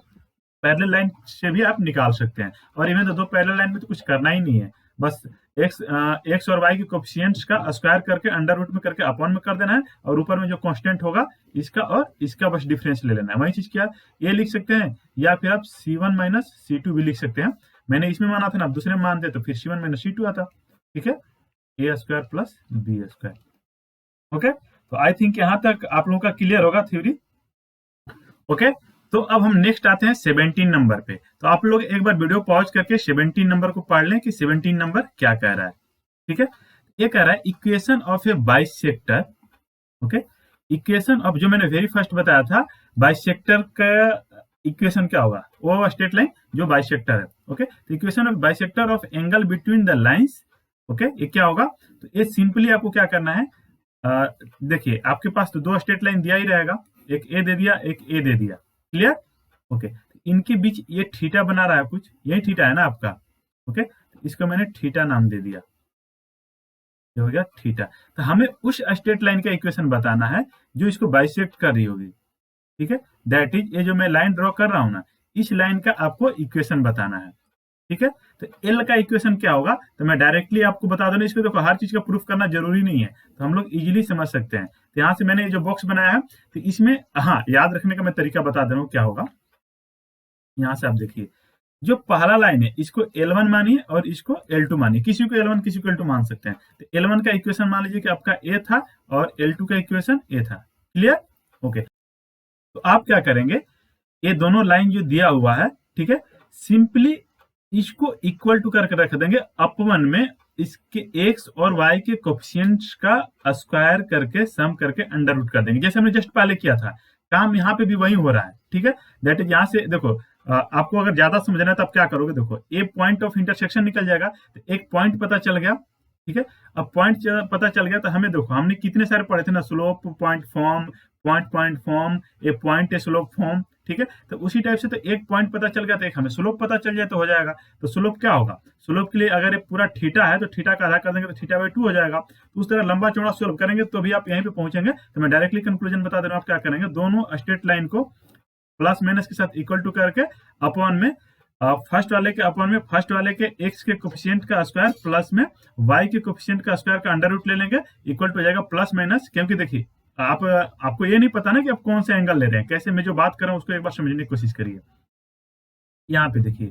पैरेलल लाइन से भी आप निकाल सकते हैं। और इवन तो दो पैरेलल लाइन में तो कुछ करना ही नहीं है, बस एक्स और वाई के कोफिशिएंट्स का स्क्वायर करके अंडर रूट में करके अपॉन में कर देना है, और ऊपर में जो कांस्टेंट होगा इसका और इसका बस डिफरेंस ले लेना है। वही चीज क्या ये लिख सकते हैं, या फिर आप C1 माइनस C2 भी लिख सकते हैं। मैंने इसमें माना था ना, आप दूसरे में मानते तो फिर C1 माइनस C2 आता। ठीक है, A square plus B square. Okay, तो आई थिंक यहां तक आप लोगों का क्लियर होगा थ्योरी। ओके, तो अब हम नेक्स्ट आते हैं 17 नंबर पे। तो आप लोग एक बार वीडियो पॉज करके 17 नंबर को पढ़ लें कि 17 नंबर क्या कह रहा है। ठीक है, ये कह रहा है equation of A bisector. Okay, equation of, जो मैंने वेरी फर्स्ट बताया था, बाइसेक्टर का इक्वेशन क्या होगा, वो स्ट्रेट लाइन जो बाइसेक्टर है। ओके, तो equation of bisector of angle between the lines. Okay, ये क्या होगा, तो ये सिंपली आपको क्या करना है, देखिए आपके पास तो दो स्ट्रेट लाइन दिया ही रहेगा, एक ए दे दिया, एक ए दे दिया। क्लियर? ओके, इनके बीच ये थीटा बना रहा है कुछ, यही थीटा है ना आपका। ओके, इसको मैंने थीटा नाम दे दिया, ये हो गया थीटा। तो हमें उस स्ट्रेट लाइन का इक्वेशन बताना है जो इसको बाइसेक्ट कर रही होगी। ठीक है, दैट इज, ये जो मैं लाइन ड्रॉ कर रहा हूं ना, इस लाइन का आपको इक्वेशन बताना है। ठीक है, तो एल का इक्वेशन क्या होगा, तो मैं डायरेक्टली आपको बता दूं, इसको देखो हर चीज का प्रूफ करना जरूरी नहीं है, तो हम लोग इजीली समझ सकते हैं। तो यहाँ से मैंने ये जो बॉक्स बनाया है, तो इसमें हाँ याद रखने का मैं तरीका बता दे रहा हूँ क्या होगा। यहाँ से आप देखिए, जो पहला लाइन है इसको L1 मानिए और इसको L2 मानिए, किसी को L1 किसी को L2 मान सकते हैं। तो L1 का इक्वेशन मान लीजिए कि आपका A था और L2 का इक्वेशन A था। क्लियर? ओके, तो आप क्या करेंगे, ये दोनों लाइन जो दिया हुआ है, ठीक है, सिंपली इसको इक्वल टू करके रख देंगे अपवन में, इसके एक्स और वाई के कोफिशिएंट्स का स्क्वायर करके सम करके अंडर रूट कर देंगे, जैसे हमने जस्ट पहले किया था। काम यहाँ पे भी वही हो रहा है। ठीक है, दैट इज, यहाँ से देखो आपको अगर ज्यादा समझना है तो आप क्या करोगे, देखो ए पॉइंट ऑफ इंटरसेक्शन निकल जाएगा, तो एक पॉइंट पता चल गया। ठीक है, अब पॉइंट पता चल गया तो हमें देखो, हमने कितने सारे पढ़े थे ना, slope point form, point form, A point A slope form. ठीक है, तो उसी टाइप से तो एक पॉइंट पता चल गया तो एक हमें स्लोप पता चल जाए तो हो जाएगा। तो स्लोप क्या होगा, स्लोप के लिए अगर ये पूरा थीटा है तो थीटा का आधा कर देंगे तो थीटा बाई 2 हो जाएगा। तो उस तरह लंबा चौड़ा सोल्व करेंगे तो भी आप यहीं पे पहुंचेंगे। तो मैं डायरेक्टली कंक्लूजन बता दे रहा हूँ, आप क्या करेंगे, दोनों स्ट्रेट लाइन को प्लस माइनस के साथ इक्वल टू करके अपॉन में फर्स्ट वाले के अपॉन में फर्स्ट वाले के एक्स के कोफिशिएंट का स्क्वायर प्लस में वाई के कोफिशिएंट का स्क्वायर का अंडर रूट ले लेंगे, इक्वल टू हो जाएगा प्लस माइनस। क्योंकि देखिए आपको ये नहीं पता ना कि आप कौन से एंगल ले रहे हैं, कैसे मैं जो बात कर रहा हूँ उसको एक बार समझने की कोशिश करिए। यहाँ पे देखिए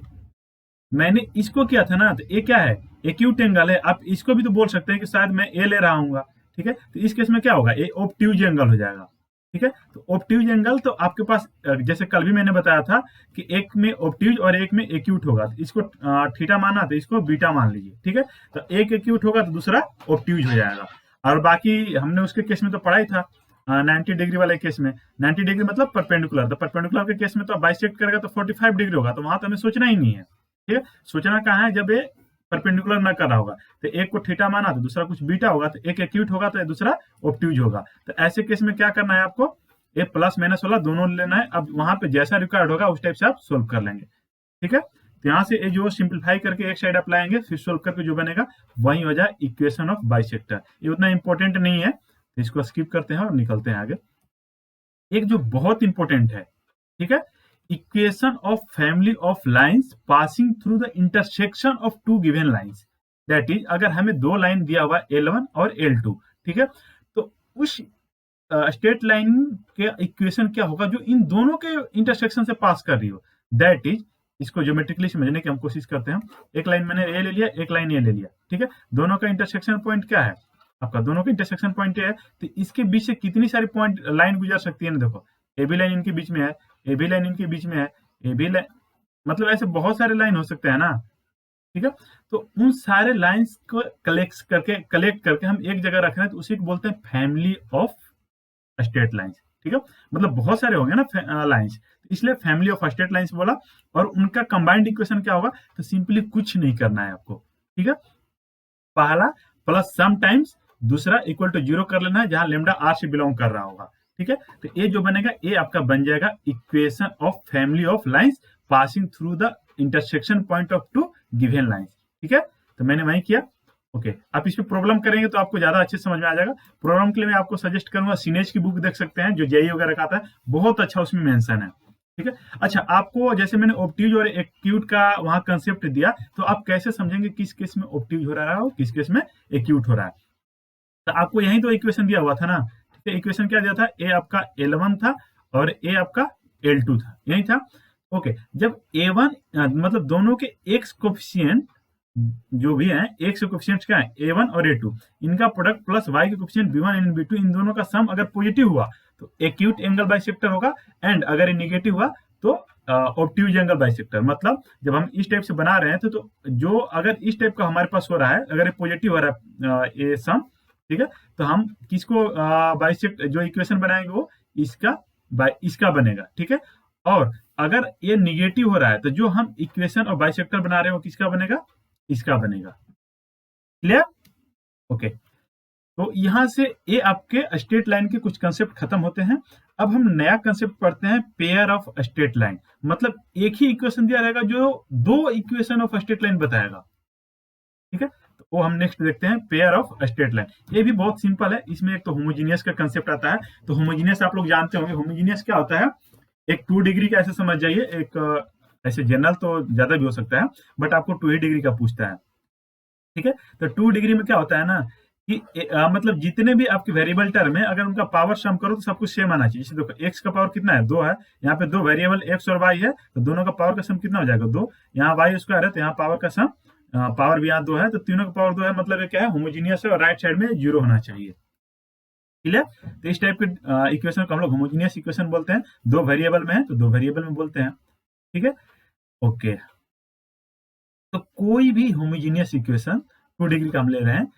मैंने इसको किया था ना, तो ये क्या है, एक्यूट एंगल है। आप इसको भी तो बोल सकते हैं कि शायद मैं ए ले रहा हूँ। ठीक है, तो इस केस में क्या होगा, ये ऑब्ट्यूज एंगल हो जाएगा। ठीक है, तो ऑब्ट्यूज एंगल तो आपके पास जैसे कल भी मैंने बताया था कि एक में ऑब्ट्यूज और एक में एक्यूट होगा, तो इसको थीटा माना तो इसको बीटा मान लीजिए। ठीक है, तो एक एक्यूट होगा तो दूसरा ऑब्ट्यूज हो जाएगा। और बाकी हमने उसके केस में तो पढ़ा ही था, 90 डिग्री वाले केस में, 90 डिग्री मतलब परपेंडिकुलर, तो परपेंडिकुलर के केस में तो बाइसेक्ट करेगा तो 45 डिग्री होगा, तो वहां तो हमें सोचना ही नहीं है। ठीक है, सोचना कहाँ है, जब ये परपेंडिकुलर ना कर रहा होगा, तो एक को थीटा माना तो दूसरा कुछ बीटा होगा, तो एक एक्यूट होगा तो दूसरा ऑब्ट्यूज होगा। तो ऐसे केस में क्या करना है आपको, ये प्लस माइनस वाला दोनों लेना है। अब वहां पे जैसा रिक्वायर्ड होगा उस टाइप से आप सोल्व कर लेंगे। ठीक है, तो यहाँ से ये जो सिंप्लीफाई करके एक साइड अप्लाएंगे, फिर सोल्व करके जो बनेगा वही हो जाए इक्वेशन ऑफ बाइसेक्टर। ये उतना इंपॉर्टेंट नहीं है, तो इसको स्किप करते हैं और निकलते हैं आगे। एक जो बहुत इंपॉर्टेंट है, ठीक है, equation of family of lines passing through the intersection of two given lines. That is, अगर हमें दो लाइन दिया हुआ L1 और L2, ठीक है, तो उस स्ट्रेट लाइन के इक्वेशन क्या होगा जो इन दोनों के इंटरसेक्शन से पास कर रही हो। दैट इज, इसको ज्योमेट्रिकली समझने की हम कोशिश करते हैं। एक लाइन मैंने ए ले लिया, एक लाइन ए ले लिया। ठीक है, दोनों का इंटरसेक्शन पॉइंट क्या है, आपका दोनों का इंटरसेक्शन पॉइंट है, तो इसके बीच से कितनी सारी पॉइंट लाइन गुजर सकती है ना, देखो ए बी लाइन इनके बीच में है, ए बी लाइन इनके बीच में है, ए बी लाइन, मतलब ऐसे बहुत सारे लाइन हो सकते हैं ना। ठीक है, तो उन सारे लाइंस को कलेक्ट करके हम एक जगह रख रहे हैं, तो उसी को बोलते हैं फैमिली ऑफ स्ट्रेट लाइंस। ठीक है, मतलब बहुत सारे होंगे ना लाइंस, इसलिए फैमिली ऑफ स्ट्रेट लाइंस बोला। और उनका कंबाइंड इक्वेशन क्या होगा, तो सिंपली कुछ नहीं करना है आपको। ठीक है, पहला प्लस सम टाइम्स दूसरा इक्वल टू 0 कर लेना है, जहां लेमडा आर से बिलोंग कर रहा होगा। ठीक है, तो ये जो बनेगा ये आपका बन जाएगा equation of family of lines passing through the intersection point of two given lines. ठीक है, तो मैंने वही किया। ओके, आप इस पे प्रॉब्लम करेंगे तो आपको ज्यादा अच्छे समझ में आ जाएगा। प्रॉब्लम के लिए मैं आपको सजेस्ट करूंगा, सिनेज की बुक देख सकते हैं, जो जेई वगैरह का आता है, बहुत अच्छा उसमें मेंशन है। ठीक है, अच्छा आपको जैसे मैंने ऑब्ट्यूज और एक्यूट का वहां कंसेप्ट दिया, तो आप कैसे समझेंगे किस केस में ऑब्ट्यूज हो रहा है और किस केस में एक्यूट हो रहा है। तो आपको यही तो इक्वेशन दिया हुआ था ना। ठीक है, इक्वेशन क्या दिया था, ए आपका L1 था और ए आपका L2 था, यही था। ओके, जब A1 मतलब दोनों के एक्स कोफिशिएंट जो भी है, एक्स कोफिशिएंट क्या है, A1 और A2, इनका प्रोडक्ट प्लस वाई के कोफिशिएंट B1 एंड B2, इन दोनों का सम अगर पॉजिटिव हुआ तो एक्यूट एंगल बाइसेक्टर होगा, एंड अगर ये निगेटिव हुआ तो ऑब्ट्यूज एंगल बाइसेक्टर। मतलब जब हम इस टाइप से बना रहे हैं तो जो अगर इस टाइप का हमारे पास हो रहा है, अगर ये पॉजिटिव हो रहा है ये सम, ठीक है, तो हम किसको बाइसेक्ट जो इक्वेशन बनाएंगे वो इसका बनेगा। ठीक है, और अगर ये निगेटिव हो रहा है तो जो हम इक्वेशन और बाइसेक्टर बना रहे हैं वो किसका बनेगा, इसका बनेगा। क्लियर? ओके, तो यहाँ से ये आपके स्ट्रेट लाइन के कुछ कंसेप्ट खत्म होते हैं। अब हम नया कंसेप्ट पढ़ते हैं, पेयर ऑफ स्ट्रेट लाइन। मतलब एक ही इक्वेशन दिया रहेगा जो दो इक्वेशन ऑफ स्ट्रेट लाइन बताएगा, ठीक है। तो वो हम नेक्स्ट देखते हैं, पेयर ऑफ स्ट्रेट लाइन। ये भी बहुत सिंपल है, इसमें एक तो होमोजीनियस का कंसेप्ट आता है। तो होमोजीनियस आप लोग जानते होंगे, होमोजीनियस क्या होता है, एक 2 डिग्री का ऐसे समझ जाइए, एक ऐसे जनरल तो ज्यादा भी हो सकता है, बट आपको 2 ही डिग्री का पूछता है, ठीक है। तो 2 डिग्री में क्या होता है ना कि मतलब जितने भी आपके वेरिएबल टर्म है, अगर उनका पावर सम करो तो सब कुछ सेम आना चाहिए। जैसे देखो एक्स का पावर कितना है, 2 है, यहाँ पे दो वेरिएबल एक्स और वाई है, तो दोनों का पावर का सम कितना हो जाएगा, 2। यहाँ वाई स्क्वायर है, तो यहाँ पावर का सम, पावर भी यहाँ 2 है, तो तीनों का पावर 2 है, मतलब ये क्या है, होमोजीनियस है, और राइट साइड में 0 होना चाहिए, क्लियर। तो इस टाइप के इक्वेशन को हम लोग होमोजीनियस इक्वेशन बोलते हैं। दो वेरिएबल में है तो दो वेरिएबल में बोलते हैं, ठीक है, ओके। तो कोई भी होमोजीनियस इक्वेशन 2 डिग्री का हम ले रहे हैं,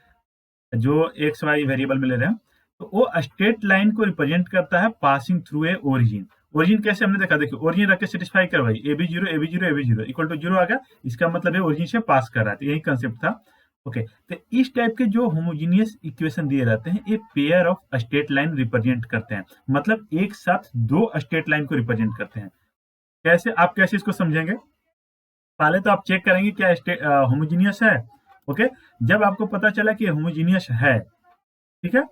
जो एक्स वाई वेरिएबल में ले रहे हैं, तो वो स्ट्रेट लाइन को रिप्रेजेंट करता है passing through a origin. Origin कैसे हमने देखा, देखिए ओरिजिन रख के सेटिस्फाई करवाई, a b zero a b zero a b zero equal to 0 आ गया, इसका मतलब है ओरिजिन से पास कर रहा है, तो यही कंसेप्ट था, ओके। तो इस टाइप के जो होमोजीनियस इक्वेशन दिए रहते हैं, ये pair of straight line represent करते हैं, मतलब एक साथ दो स्ट्रेट लाइन को रिप्रेजेंट करते हैं। कैसे, आप कैसे इसको समझेंगे, पहले तो आप चेक करेंगे क्या होमोजीनियस है, ओके। जब आपको पता चला कि होमोजीनियस है, ठीक है,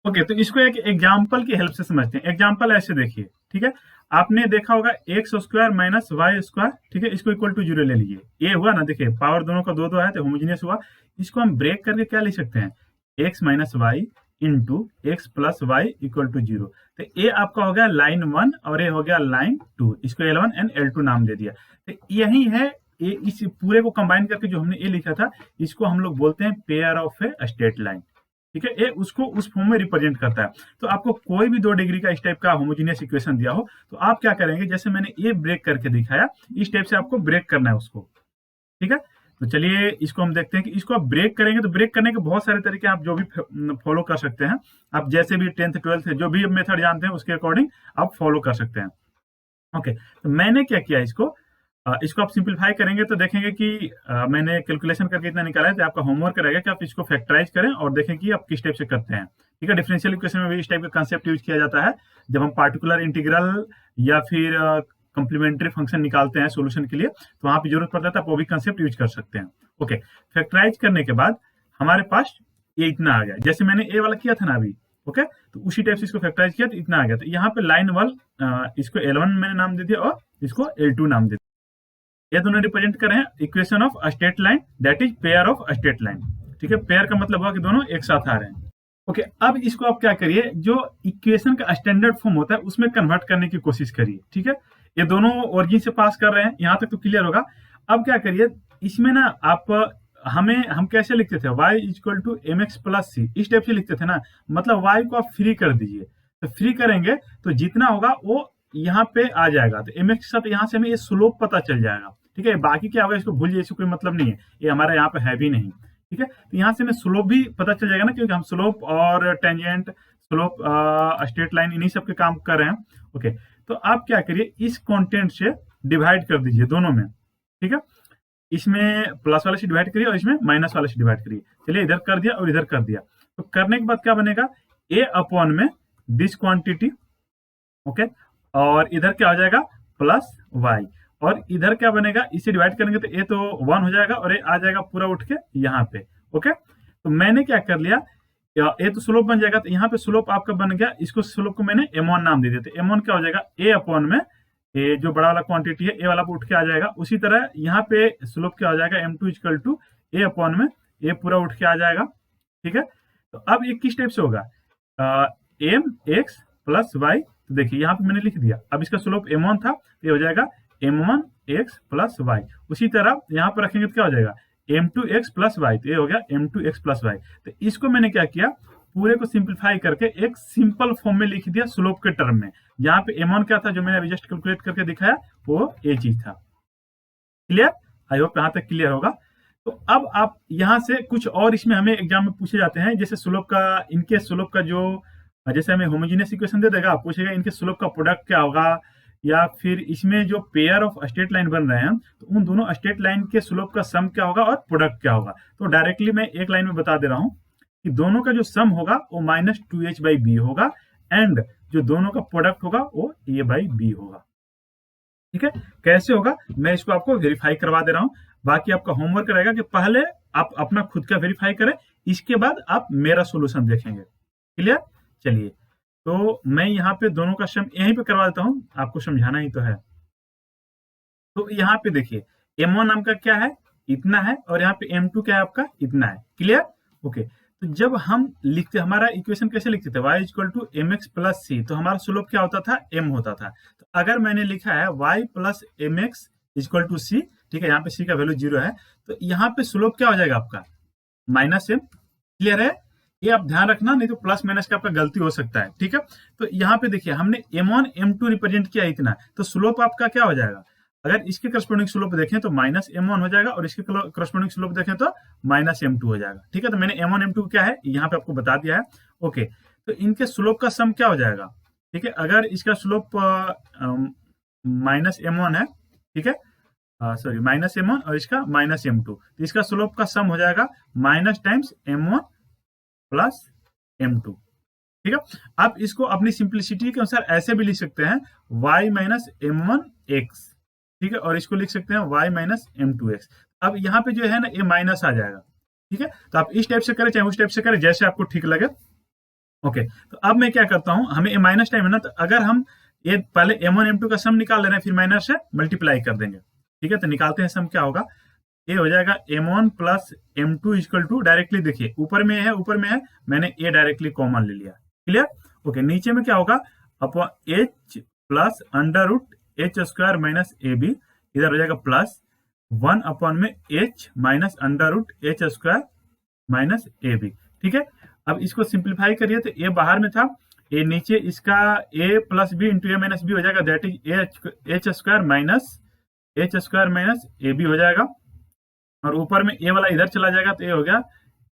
ओके, तो इसको एक एग्जाम्पल की हेल्प से समझते हैं। एग्जाम्पल ऐसे देखिए, ठीक है, आपने देखा होगा x square minus y square, ठीक है, इसको इक्वल टू 0 ले लीजिए, ये हुआ ना, देखिए पावर दोनों का 2 2 है, तो होमोजीनियस हुआ। इसको हम ब्रेक करके क्या लिख सकते हैं, x minus y into x plus y equal to 0। तो ये आपका हो गया लाइन 1 और ये हो गया लाइन 2, इसको L1 एंड L2 नाम दे दिया। तो यही है, ये इस पूरे को कंबाइन करके जो हमने ये लिखा था, इसको हम लोग बोलते हैं pair of a straight line, ठीक है। ये उसको उस फॉर्म में रिप्रेजेंट करता है। तो आपको कोई भी 2 डिग्री का इस टाइप का होमोजीनियस इक्वेशन दिया हो, तो आप क्या करेंगे, जैसे मैंने ये ब्रेक करके दिखाया, इस टाइप से आपको ब्रेक करना है उसको, ठीक है। तो चलिए इसको हम देखते हैं कि इसको आप ब्रेक करेंगे, तो ब्रेक करने के बहुत सारे तरीके आप जो भी फॉलो कर सकते हैं, आप जैसे भी 10th 12th जो भी मेथड जानते हैं उसके अकॉर्डिंग आप फॉलो कर सकते हैं, ओके। तो मैंने क्या किया, इसको आप सिंपलीफाई करेंगे तो देखेंगे कि मैंने कैलकुलेशन करके इतना निकाला है। तो आपका होमवर्क रहेगा कि आप इसको फैक्टराइज करें और देखें कि आप किस टाइप से करते हैं, ठीक है। डिफरेंशियल इक्वेशन में भी इस टाइप का कंसेप्ट यूज किया जाता है, जब हम पार्टिकुलर इंटीग्रल या फिर कॉम्प्लीमेंट्री फंक्शन निकालते हैं सोल्यूशन के लिए, तो वहां पर जरूरत पड़ता है, तो आप वो भी कंसेप्ट यूज कर सकते हैं, ओके। फैक्टराइज करने के बाद हमारे पास ये इतना आ गया, जैसे मैंने ए वाला किया था ना अभी, ओके। तो उसी टाइप से इसको फैक्टराइज किया तो इतना आ गया। तो यहाँ पे लाइन 1 इसको L1 मैंने नाम दे दिया और इसको L2 नाम दे दिया। ये दोनों रिप्रेजेंट कर रहे हैं equation of straight line, that is pair of straight line, ठीक है। पेयर का मतलब हुआ कि दोनों एक साथ आ रहे हैं, ओके। अब इसको आप क्या करिए, जो इक्वेशन का स्टैंडर्ड फॉर्म होता है उसमें कन्वर्ट करने की कोशिश करिए, ठीक है। ये दोनों ओरिजिन से पास कर रहे हैं, यहाँ तक तो क्लियर होगा। अब क्या करिए, इसमें ना आप हम कैसे लिखते थे, y equal to M X plus C, इस टाइप से लिखते थे ना, मतलब y को आप फ्री कर दीजिए। तो फ्री करेंगे तो जितना होगा वो यहाँ पे आ जाएगा, तो एम एक्स के साथ यहाँ से हमें ये स्लोप पता चल जाएगा, ठीक है। बाकी क्या होगा इसको भूल जाइए, इसको कोई मतलब नहीं है, ये हमारा यहाँ पे है भी नहीं, ठीक है। तो यहाँ से हमें स्लोप भी पता चल जाएगा ना, क्योंकि हम स्लोप और टेंजेंट, स्लोप, स्ट्रेट लाइन, इन्हीं सब के काम कर रहे हैं, ओके। तो आप क्या करिए, इस कॉन्टेंट से डिवाइड कर दीजिए दोनों में, ठीक है। इसमें प्लस वाले से डिवाइड करिए और इसमें माइनस वाले से डिवाइड करिए। चलिए इधर कर दिया और इधर कर दिया, तो करने के बाद क्या बनेगा, ए अपॉन में दिस क्वांटिटी, ओके, और इधर क्या हो जाएगा प्लस वाई, और इधर क्या बनेगा, इसे डिवाइड करेंगे तो ए तो 1 हो जाएगा और ए आ जाएगा पूरा उठ के यहाँ पे, ओके। तो मैंने क्या कर लिया, ए तो स्लोप बन जाएगा, तो यहाँ पे स्लोप आपका बन गया, इसको स्लोप को मैंने m1 नाम दे दिया। तो m1 क्या हो जाएगा, ए अपॉन में ये जो बड़ा वाला क्वांटिटी है ए वाला उठ के आ जाएगा। उसी तरह यहाँ पे स्लोप क्या हो जाएगा, m2 equal to A upon में ए पूरा उठ के आ जाएगा, ठीक है। तो अब ये किस टाइप से होगा, एम एक्स प्लस वाई, तो देखिए यहाँ पे मैंने लिख दिया। अब इसका स्लोप m1 था, तो ये हो जाएगा m1 x प्लस वाई। उसी तरह यहाँ पर रखेंगे तो क्या हो जाएगा, m2 x प्लस वाई, तो ये हो गया m2 x प्लस वाई। तो इसको मैंने क्या किया, पूरे को सिंप्लीफाई करके एक सिंपल फॉर्म में लिख दिया स्लोप के टर्म में। यहाँ पे m1 क्या था जो मैंने अभी जस्ट कैलकुलेट करके दिखाया, वो ये चीज था, क्लियर। आई होप यहाँ तक क्लियर होगा। तो अब आप यहाँ से कुछ और इसमें हमें एग्जाम में पूछे जाते हैं, जैसे स्लोप का, इनके स्लोप का जो, जैसे हमें होमोजीनियस इक्वेशन दे देगा, पूछेगा इनके स्लोप का प्रोडक्ट क्या होगा, या फिर इसमें जो पेयर ऑफ स्ट्रेट लाइन बन रहे हैं तो उन दोनों स्ट्रेट लाइन के स्लोप का सम क्या होगा और प्रोडक्ट क्या होगा। तो डायरेक्टली मैं एक लाइन में बता दे रहा हूँ, कि दोनों का जो सम होगा वो -2h/b होगा एंड जो दोनों का प्रोडक्ट होगा वो a/b होगा। ठीक है, कैसे होगा मैं इसको आपको वेरीफाई करवा दे रहा हूं। बाकी आपका होमवर्क रहेगा कि पहले आप अपना खुद का वेरीफाई करें, इसके बाद आप मेरा सोल्यूशन देखेंगे। क्लियर? चलिए, तो मैं यहाँ पे दोनों का सम यहीं पे करवा देता हूँ, आपको समझाना ही तो है। तो यहाँ पे देखिए m1 नाम का क्या है, इतना है, और यहाँ पे m2 क्या है आपका, इतना है। क्लियर? ओके, तो जब हम लिखते हमारा इक्वेशन कैसे लिखते थे, y equal to M X plus C, तो हमारा स्लोप क्या होता था, m होता था। तो अगर मैंने लिखा है y plus M X equal to C, ठीक है, यहाँ पे c का वैल्यू 0 है, तो यहाँ पे स्लोप क्या हो जाएगा आपका, -m। क्लियर है? ये आप ध्यान रखना, नहीं तो प्लस माइनस का आपका गलती हो सकता है। ठीक है, तो यहाँ पे देखिए हमने m1 m2 रिप्रेजेंट किया इतना, तो स्लोप आपका क्या हो जाएगा, अगर इसके करस्पॉन्डिंग स्लोप देखें तो -m1 हो जाएगा, और इसके करस्पॉन्डिंग स्लोप देखें तो -m2 हो जाएगा। ठीक है, तो मैंने m1 m2 क्या है यहाँ पे आपको बता दिया है। ओके, तो इनके स्लोप का सम क्या हो जाएगा, ठीक है, अगर इसका स्लोप -m1 है, ठीक है, सॉरी -m1 और इसका -m2, तो इसका स्लोप का सम हो जाएगा minus times m1 plus m2। ठीक है, आप इसको अपनी सिंप्लिसिटी के अनुसार ऐसे भी लिख सकते हैं y माइनस m1x, ठीक है, और इसको लिख सकते हैं y माइनस m2x। अब यहाँ पे जो है ना ये माइनस आ जाएगा। ठीक है, तो आप इस टाइप से करें चाहे उस टाइप से करें, जैसे आपको ठीक लगे। ओके, तो अब मैं क्या करता हूं, हमें ये माइनस टाइम है ना, तो अगर हम ये पहले m1 m2 का सम निकाल ले रहे हैं, फिर माइनस से मल्टीप्लाई कर देंगे। ठीक है, तो निकालते हैं सम, क्या होगा, ये हो जाएगा m1 plus m2 equal to, directly देखिए ऊपर में है, ऊपर में है, मैंने ए डायरेक्टली कॉमन ले लिया। क्लियर? ओके, नीचे में क्या होगा, upon h plus under root h square minus a b, इधर हो जाएगा प्लस 1 अपॉन में h minus under root h square minus a B. ठीक है, अब इसको सिंप्लीफाई करिए तो ए बाहर में था, ए नीचे, इसका a plus b into a minus b हो जाएगा, that is h square minus a b हो जाएगा, और ऊपर में ए वाला इधर चला जाएगा तो ये हो गया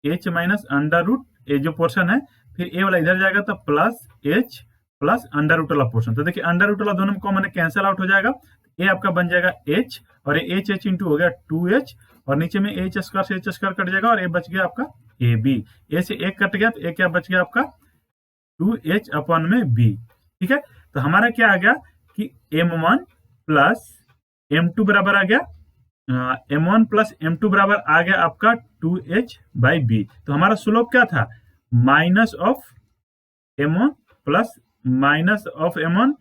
h माइनस अंडर रूट, ये जो पोर्शन है, फिर ए वाला इधर जाएगा तो plus h plus under root वाला पोर्शन। तो देखिए अंडर रूट वाला दोनों में कॉमन कैंसिल आउट हो जाएगा, ए आपका बन जाएगा h, और ये h इंटू हो गया 2h, और नीचे में h स्क्वायर से h स्क्वायर कट जाएगा, और ये बच गया आपका ए बी, ए से एक कट गया तो ए क्या बच गया आपका 2h अपॉन में b। ठीक है, तो हमारा क्या आ गया कि m1 प्लस m2 बराबर आ गया m1 प्लस m2 बराबर आ गया आपका 2h/b। तो हमारा स्लोप क्या था, minus of m1 plus minus of m1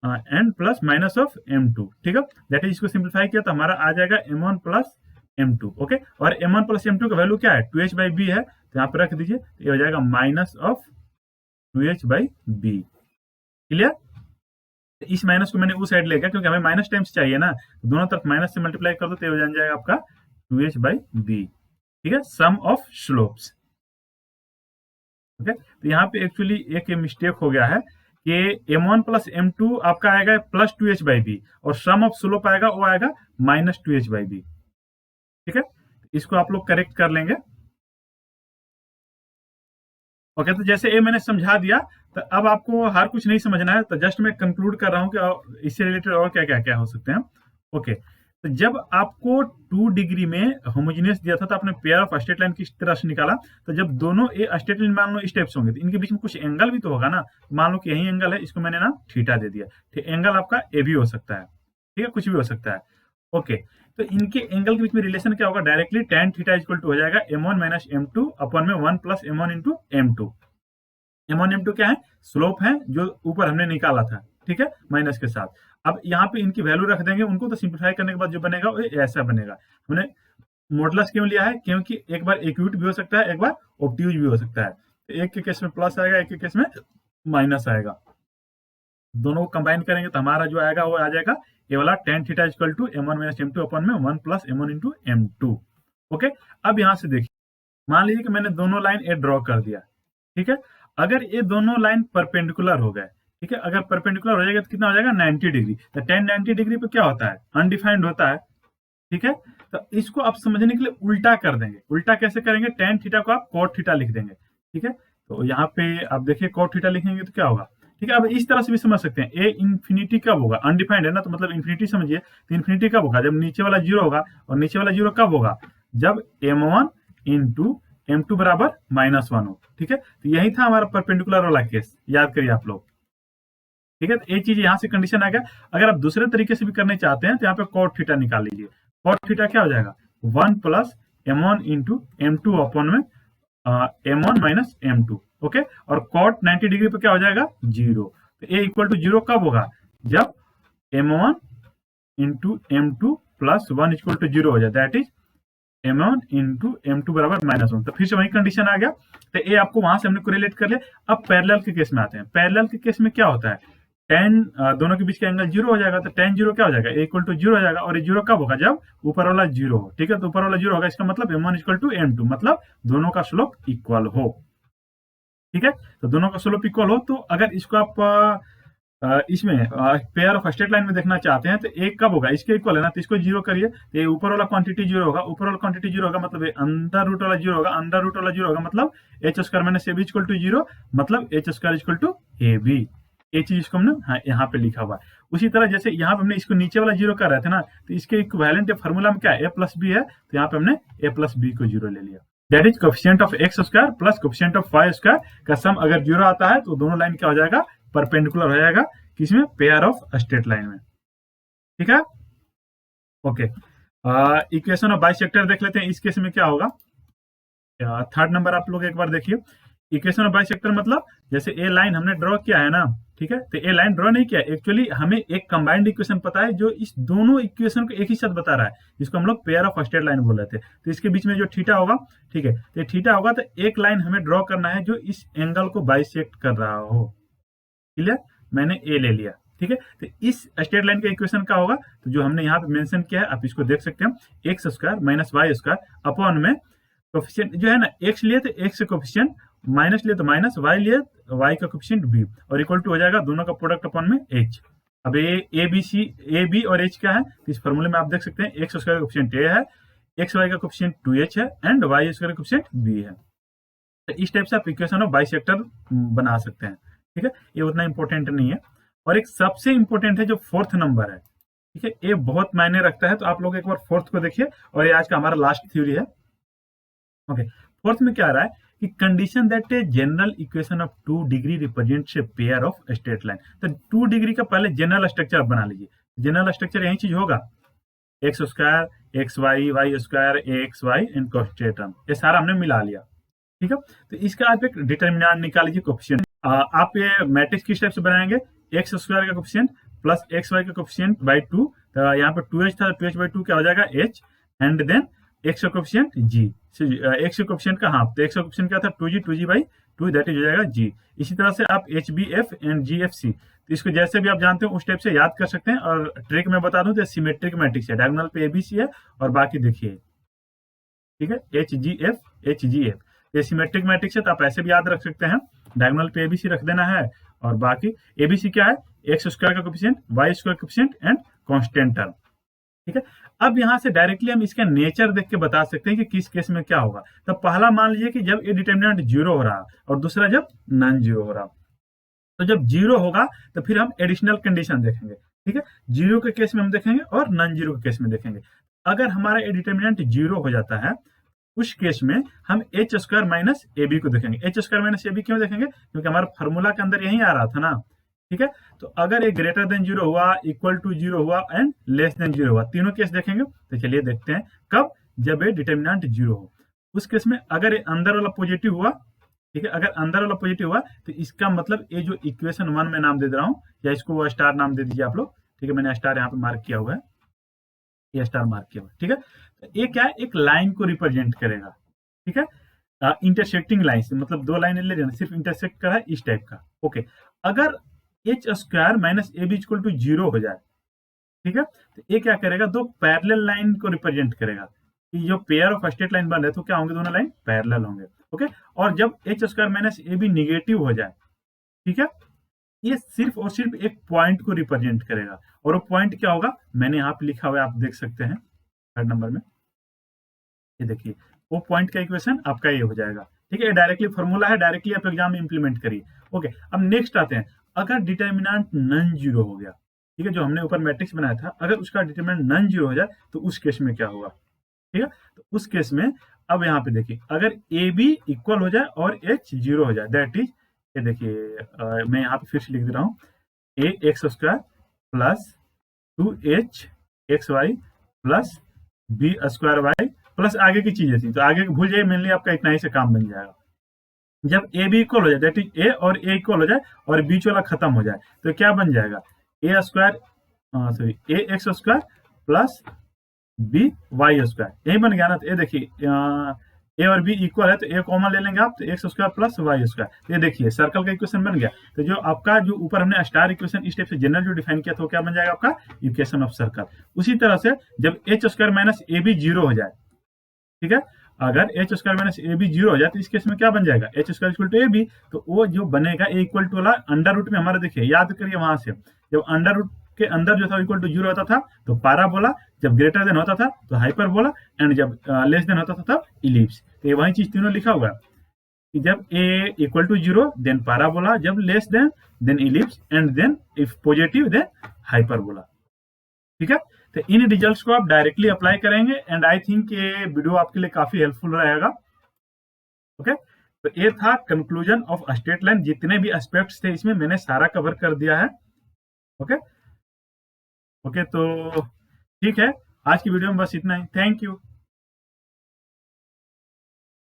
and plus minus of m2। ठीक है, दैट इज, इसको सिंप्लीफाई किया तो हमारा आ जाएगा m1 प्लस m2। ओके, और m1 प्लस m2 का वैल्यू क्या है, 2h/b है, तो यहाँ पे रख दीजिए, तो ये हो जाएगा माइनस ऑफ 2h/b। क्लियर? इस माइनस को मैंने उस साइड ले गया क्योंकि हमें माइनस टाइम्स चाहिए ना, तो दोनों तरफ माइनस से मल्टीप्लाई कर दो तो ये जान जाएगा आपका 2h/b। ठीक है, सम ऑफ स्लोप्स। ओके, तो यहाँ पे एक्चुअली एक मिस्टेक हो गया है कि m1 प्लस m2 आपका आएगा प्लस 2h/b, और सम ऑफ स्लोप आएगा वो आएगा माइनस 2h/b। ठीक है, इसको आप लोग करेक्ट कर लेंगे। ओके, तो जैसे ये मैंने समझा दिया, तो अब आपको हर कुछ नहीं समझना है, तो जस्ट मैं कंक्लूड कर रहा हूँ कि इससे रिलेटेड और क्या क्या क्या हो सकते हैं। ओके, तो जब आपको 2 डिग्री में होमोजेनियस दिया था तो आपने पेयर ऑफ स्ट्रेट लाइन किस तरह से निकाला, तो जब दोनों ए स्ट्रेट लाइन मान लो इस टाइप से होंगे तो इनके बीच में कुछ एंगल भी तो होगा ना, मान लो कि यही एंगल है, इसको मैंने ना थीटा दे दिया, ठीक, एंगल आपका ए भी हो सकता है, ठीक है, कुछ भी हो सकता है। ओके, तो इनके एंगल के बीच में रिलेशन क्या होगा, directly tan theta equal to हो जाएगा m1 माइनस m2 अपॉन में 1 plus m1 into m2। m1 m2 क्या है, स्लोप है जो ऊपर हमने निकाला था, ठीक है, माइनस के साथ। अब यहाँ पे इनकी वैल्यू रख देंगे, उनको तो सिंप्लीफाई करने के बाद जो बनेगा वो ऐसा बनेगा। हमने मॉडुलस क्यों लिया है, क्योंकि एक बार एक्यूट भी हो सकता है, एक बार ऑब्ट्यूज भी हो सकता है। तो एक के केस में प्लस आएगा, एक के केस में माइनस आएगा, दोनों को कंबाइन करेंगे तो हमारा जो आएगा वो आ जाएगा ये वाला tan theta equal to m1 minus m2 upon में 1 plus m1 into m2। Okay, अब यहाँ से देखिए, मान लीजिए कि मैंने दोनों लाइन ए ड्रॉ कर दिया, ठीक है, अगर ये दोनों लाइन परपेंडिकुलर हो गए, ठीक है, अगर परपेंडिकुलर हो जाएगा तो कितना हो जाएगा 90 डिग्री। तो tan 90 डिग्री पे क्या होता है, अनडिफाइंड होता है, ठीक है, तो इसको आप समझने के लिए उल्टा कर देंगे। उल्टा कैसे करेंगे, tan थीटा को आप cot थीटा लिख देंगे, ठीक है, तो यहाँ पे आप देखिए cot थीटा लिखेंगे तो क्या होगा, ठीक है। अब इस तरह से भी समझ सकते हैं, ए इन्फिनिटी कब होगा, अनडिफाइंड है ना, तो मतलब इन्फिनिटी समझिए, तो इन्फिनिटी कब होगा, जब नीचे वाला जीरो होगा, और नीचे वाला जीरो कब होगा, जब m1 इंटू m2 बराबर -1 हो। ठीक है, तो यही था हमारा परपेंडिकुलर वाला केस, याद करिए आप लोग। ठीक है, तो एक चीज यहाँ से कंडीशन आ गया। अगर आप दूसरे तरीके से भी करने चाहते हैं तो यहाँ पे cot थीटा निकाल लीजिए। cot थीटा क्या हो जाएगा, 1 plus m1 into m2 upon में m1 माइनस m2। ओके, और cot 90 डिग्री पे क्या हो जाएगा, 0। तो a इक्वल टू 0 कब होगा, जब m1 into m2 plus 1 equal to 0 हो जाए, that is m1 into m2 बराबर -1। तो फिर से वही कंडीशन आ गया। तो ये आपको वहां से हमने कोरिलेट कर लिया। अब पैरेलल के केस में आते हैं। पैरेलल के केस में क्या होता है, tan दोनों के बीच का एंगल 0 हो जाएगा, तो tan 0 क्या हो जाएगा, a इक्वल टू 0 हो जाएगा। और ये 0 कब होगा, जब ऊपर वाला 0 हो। ठीक है, तो ऊपर वाला 0 होगा, इसका मतलब m1 इक्वल टू m2, मतलब दोनों का स्लोप इक्वल हो। ठीक है, तो दोनों का स्लोप इक्वल हो, तो अगर इसको आप इसमें पेयर ऑफ स्ट्रेट लाइन में देखना चाहते हैं तो एक कब होगा, इसके इक्वल है ना, तो इसको 0 करिए, तो ये ऊपर वाला क्वांटिटी 0 होगा, ऊपर वाला क्वांटिटी 0 होगा, मतलब अंडर रूट वाला 0 होगा, अंडर रूट वाला 0 होगा, मतलब h square minus ab equal to 0, मतलब h square equal to ab। ये चीज इसको हमने यहाँ पे लिखा हुआ है। उसी तरह जैसे यहाँ पे हमने इसको नीचे वाला 0 कर रहे थे ना, तो इसके इक्विवेलेंट फार्मूला में क्या है, a प्लस बी है, तो यहाँ पे हमने a प्लस बी को 0 ले लिया। That is coefficient of x square plus coefficient of y square का सम अगर 0 आता है तो दोनों लाइन क्या हो जाएगा, परपेंडिकुलर हो जाएगा, किसमें, पेयर ऑफ स्ट्रेट लाइन में। ठीक है, ओके। इक्वेशन ऑफ बाइसेक्टर देख लेते हैं। इस केस में क्या होगा, थर्ड नंबर आप लोग एक बार देखिए। इक्वेशन ऑफ बाइसेक्टर मतलब जैसे ए लाइन हमने ड्रॉ किया है ना, ठीक है, तो ए लाइन ड्रॉ नहीं किया, एक्चुअली हमें एक कंबाइंड इक्वेशन पता है जो इस दोनों इक्वेशन को एक ही साथ बता रहा है, जिसको हम लोग पेयर ऑफ स्ट्रेट लाइन बोल रहे थे। तो इसके बीच में जो थीटा होगा, ठीक है, तो थीटा होगा, तो एक लाइन हमें ड्रॉ करना है जो इस एंगल को बाइसेक्ट कर रहा हो। क्लियर, मैंने ए ले लिया। ठीक है, तो इस स्ट्रेट लाइन का इक्वेशन क्या होगा, तो जो हमने यहाँ पे मेंशन किया है आप इसको देख सकते हैं, x square minus y square upon में कोफिशिएंट जो है ना, एक्स लिए तो एक्स कोफिशिएंट, माइनस लिए तो माइनस, वाई लिए वाई का कोफिशिएंट बी, और इक्वल टू हो जाएगा दोनों का प्रोडक्ट अपॉन में एच। अब ए बी और एच क्या है, तो इस फॉर्मूले में आप देख सकते हैं एक्स स्क्वायर का कोफिशिएंट ए है, एक्स वाई का कोफिशिएंट 2h है, एंड वाई स्क्वायर का कोफिशिएंट बी है। तो इस टाइप से आप इक्वेशन ऑफ बाइसेक्टर बना सकते हैं। ठीक है, ये उतना इंपॉर्टेंट नहीं है। और एक सबसे इंपॉर्टेंट है जो फोर्थ नंबर है। ठीक है, ये बहुत मायने रखता है, तो आप लोग एक बार फोर्थ को देखिए, और ये आज का हमारा लास्ट थ्योरी है। ओके, फोर्थ में क्या आ रहा है कि condition that a general equation of 2 degree represents a pair of straight line. तो 2 डिग्री का पहले जनरल स्ट्रक्चर बना लीजिए। जनरल स्ट्रक्चर यही चीज होगा, x square X Y square X Y and constant term, ये सारा हमने मिला लिया। ठीक है, तो इसका आप एक डिटर्मिनेंट निकाल लीजिए कोफिशिएंट। आप ये मैट्रिक्स किस टाइप से बनाएंगे, एक्स स्क्वायर का कोफिशिएंट प्लस एक्स वाई का कोफिशिएंट बाई 2, तो यहाँ पे 2h था, 2h बाई 2 क्या हो जाएगा, h, एंड देन एक्स का कोफिशिएंट g, एक्स का कोफिशिएंट का हाफ, तो एक्स का कोफिशिएंट क्या था 2g बाई 2, दैट इज हो जाएगा g। इसी तरह से आप HBF एंड GFC, तो इसको जैसे भी आप जानते हो उस टाइप से याद कर सकते हैं। और ट्रिक में बता दूं तो सिमेट्रिक मैट्रिक्स है, डायगोनल पे ABC है और बाकी देखिए। ठीक है, HGF ये सिमेट्रिक मैट्रिक्स है, तो आप ऐसे भी याद रख सकते हैं, डायगोनल पे ABC रख देना है, और बाकी ABC क्या है, एक्स स्क्वायर का coefficient, y square coefficient and constant term. ठीक है, अब यहाँ से डायरेक्टली हम इसका नेचर देख के बता सकते हैं कि किस केस में क्या होगा। तो पहला मान लीजिए कि जब ये डिटर्मिनेंट 0 हो रहा, और दूसरा जब नॉन 0 हो रहा। तो जब 0 होगा तो फिर हम एडिशनल कंडीशन देखेंगे। ठीक है, 0 के केस में हम देखेंगे और नॉन 0 के केस में देखेंगे। अगर हमारा ये डिटर्मिनेंट 0 हो जाता है, उस केस में हम h square minus a b को देखेंगे। H square minus a b क्यों देखेंगे, क्योंकि हमारा फॉर्मूला के अंदर यही आ रहा था ना। ठीक है, तो अगर ये ग्रेटर देन 0 हुआ, इक्वल टू 0 हुआ एंड लेस देन 0 हुआ, तीनों केस देखेंगे। तो चलिए देखते हैं कब, जब ये डिटर्मिनेंट 0 हो। उस केस में अगर ये अंदर वाला पॉजिटिव हुआ, ठीक है, अगर अंदर वाला पॉजिटिव हुआ तो इसका मतलब ये जो इक्वेशन 1 में नाम दे रहा हूँ, या इसको स्टार नाम दे दीजिए आप लोग। ठीक है, मैंने स्टार यहाँ पे मार्क किया हुआ है, ये स्टार मार्क किया हुआ है। ठीक है, तो ये क्या है, एक लाइन को रिप्रेजेंट करेगा। ठीक है, इंटरसेक्टिंग लाइन से मतलब दो लाइन ले लेना, सिर्फ इंटरसेक्ट कर रहा है इस टाइप का। ओके, अगर h square minus a b equal to 0 हो जाए, ठीक है, तो ये क्या करेगा, दो पैरेलल लाइन को रिप्रेजेंट करेगा कि जो पेयर ऑफ स्ट्रेट लाइन बन रहे तो क्या होंगे, दोनों लाइन पैरेलल होंगे। ओके, और जब h square minus a b negative हो जाए, ठीक है, ये सिर्फ और सिर्फ एक पॉइंट को रिप्रेजेंट करेगा। और वो पॉइंट क्या होगा, मैंने यहाँ पे लिखा हुआ है, आप देख सकते हैं थर्ड नंबर में, ये देखिए, वो पॉइंट का इक्वेशन आपका ये हो जाएगा। ठीक है, डायरेक्टली फॉर्मूला है, डायरेक्टली आप एग्जाम में इंप्लीमेंट करिए। ओके, अब नेक्स्ट आते हैं, अगर डिटर्मिनेंट नॉन 0 हो गया, ठीक है, जो हमने ऊपर मैट्रिक्स बनाया था, अगर उसका डिटर्मिनेंट नॉन 0 हो जाए तो उस केस में क्या होगा। ठीक है, तो उस केस में अब यहाँ पे देखिए, अगर ए बी इक्वल हो जाए और एच जीरो हो जाए, दैट इज, ये देखिए मैं यहाँ पे फिर से लिख दे रहा हूँ, A X square plus 2h X Y plus B square Y plus आगे की चीजें थी, तो आगे भूल जाइए, मेनली आपका इतना ही से काम बन जाएगा। जब ए बी इक्वल हो जाए, दैट इज ए और ए इक्वल हो जाए और बीच वाला खत्म हो जाए, तो क्या बन जाएगा, A square sorry A X square plus B Y square, यही बन गया ना। तो ये देखिए ए और बी इक्वल है, तो ए कॉमन ले लेंगे आप, तो x square plus y square, तो ये देखिए सर्कल का इक्वेशन बन गया। तो जो आपका जो ऊपर हमने स्टार इक्वेशन इस टाइप से जनरल जो डिफाइन किया, तो क्या बन जाएगा आपका इक्वेशन ऑफ सर्कल। उसी तरह से जब h square minus a b zero हो जाए, ठीक है, अगर h square minus a b zero हो जाए, तो इस केस में क्या बन जाएगा, h square equal to a b, तो वो जो बनेगा ए इक्वल टू वाला अंडर रूट में हमारा, देखिए याद करिए वहां से, जब अंडर रूट के अंदर जो था इक्वल टू जीरो होता था तो पाराबोला, जब ग्रेटर देन होता था तो हाइपरबोला, एंड जब लेस देन होता था तब इलिप्स। तो ये वही चीज तीनों लिखा हुआ है कि जब A equal to zero then parabola, जब less than ellipse, and then if positive then hyperbola. ठीक है, तो इन रिजल्ट्स को आप डायरेक्टली अप्लाई करेंगे, एंड आई थिंक ये वीडियो आपके लिए काफी हेल्पफुल रहेगा। ओके, तो ये था कंक्लूजन ऑफ स्ट्रेट लाइन, जितने भी एस्पेक्ट्स थे इसमें मैंने सारा कवर कर दिया है। ओके ओके, तो ठीक है, आज की वीडियो में बस इतना ही। Thank you.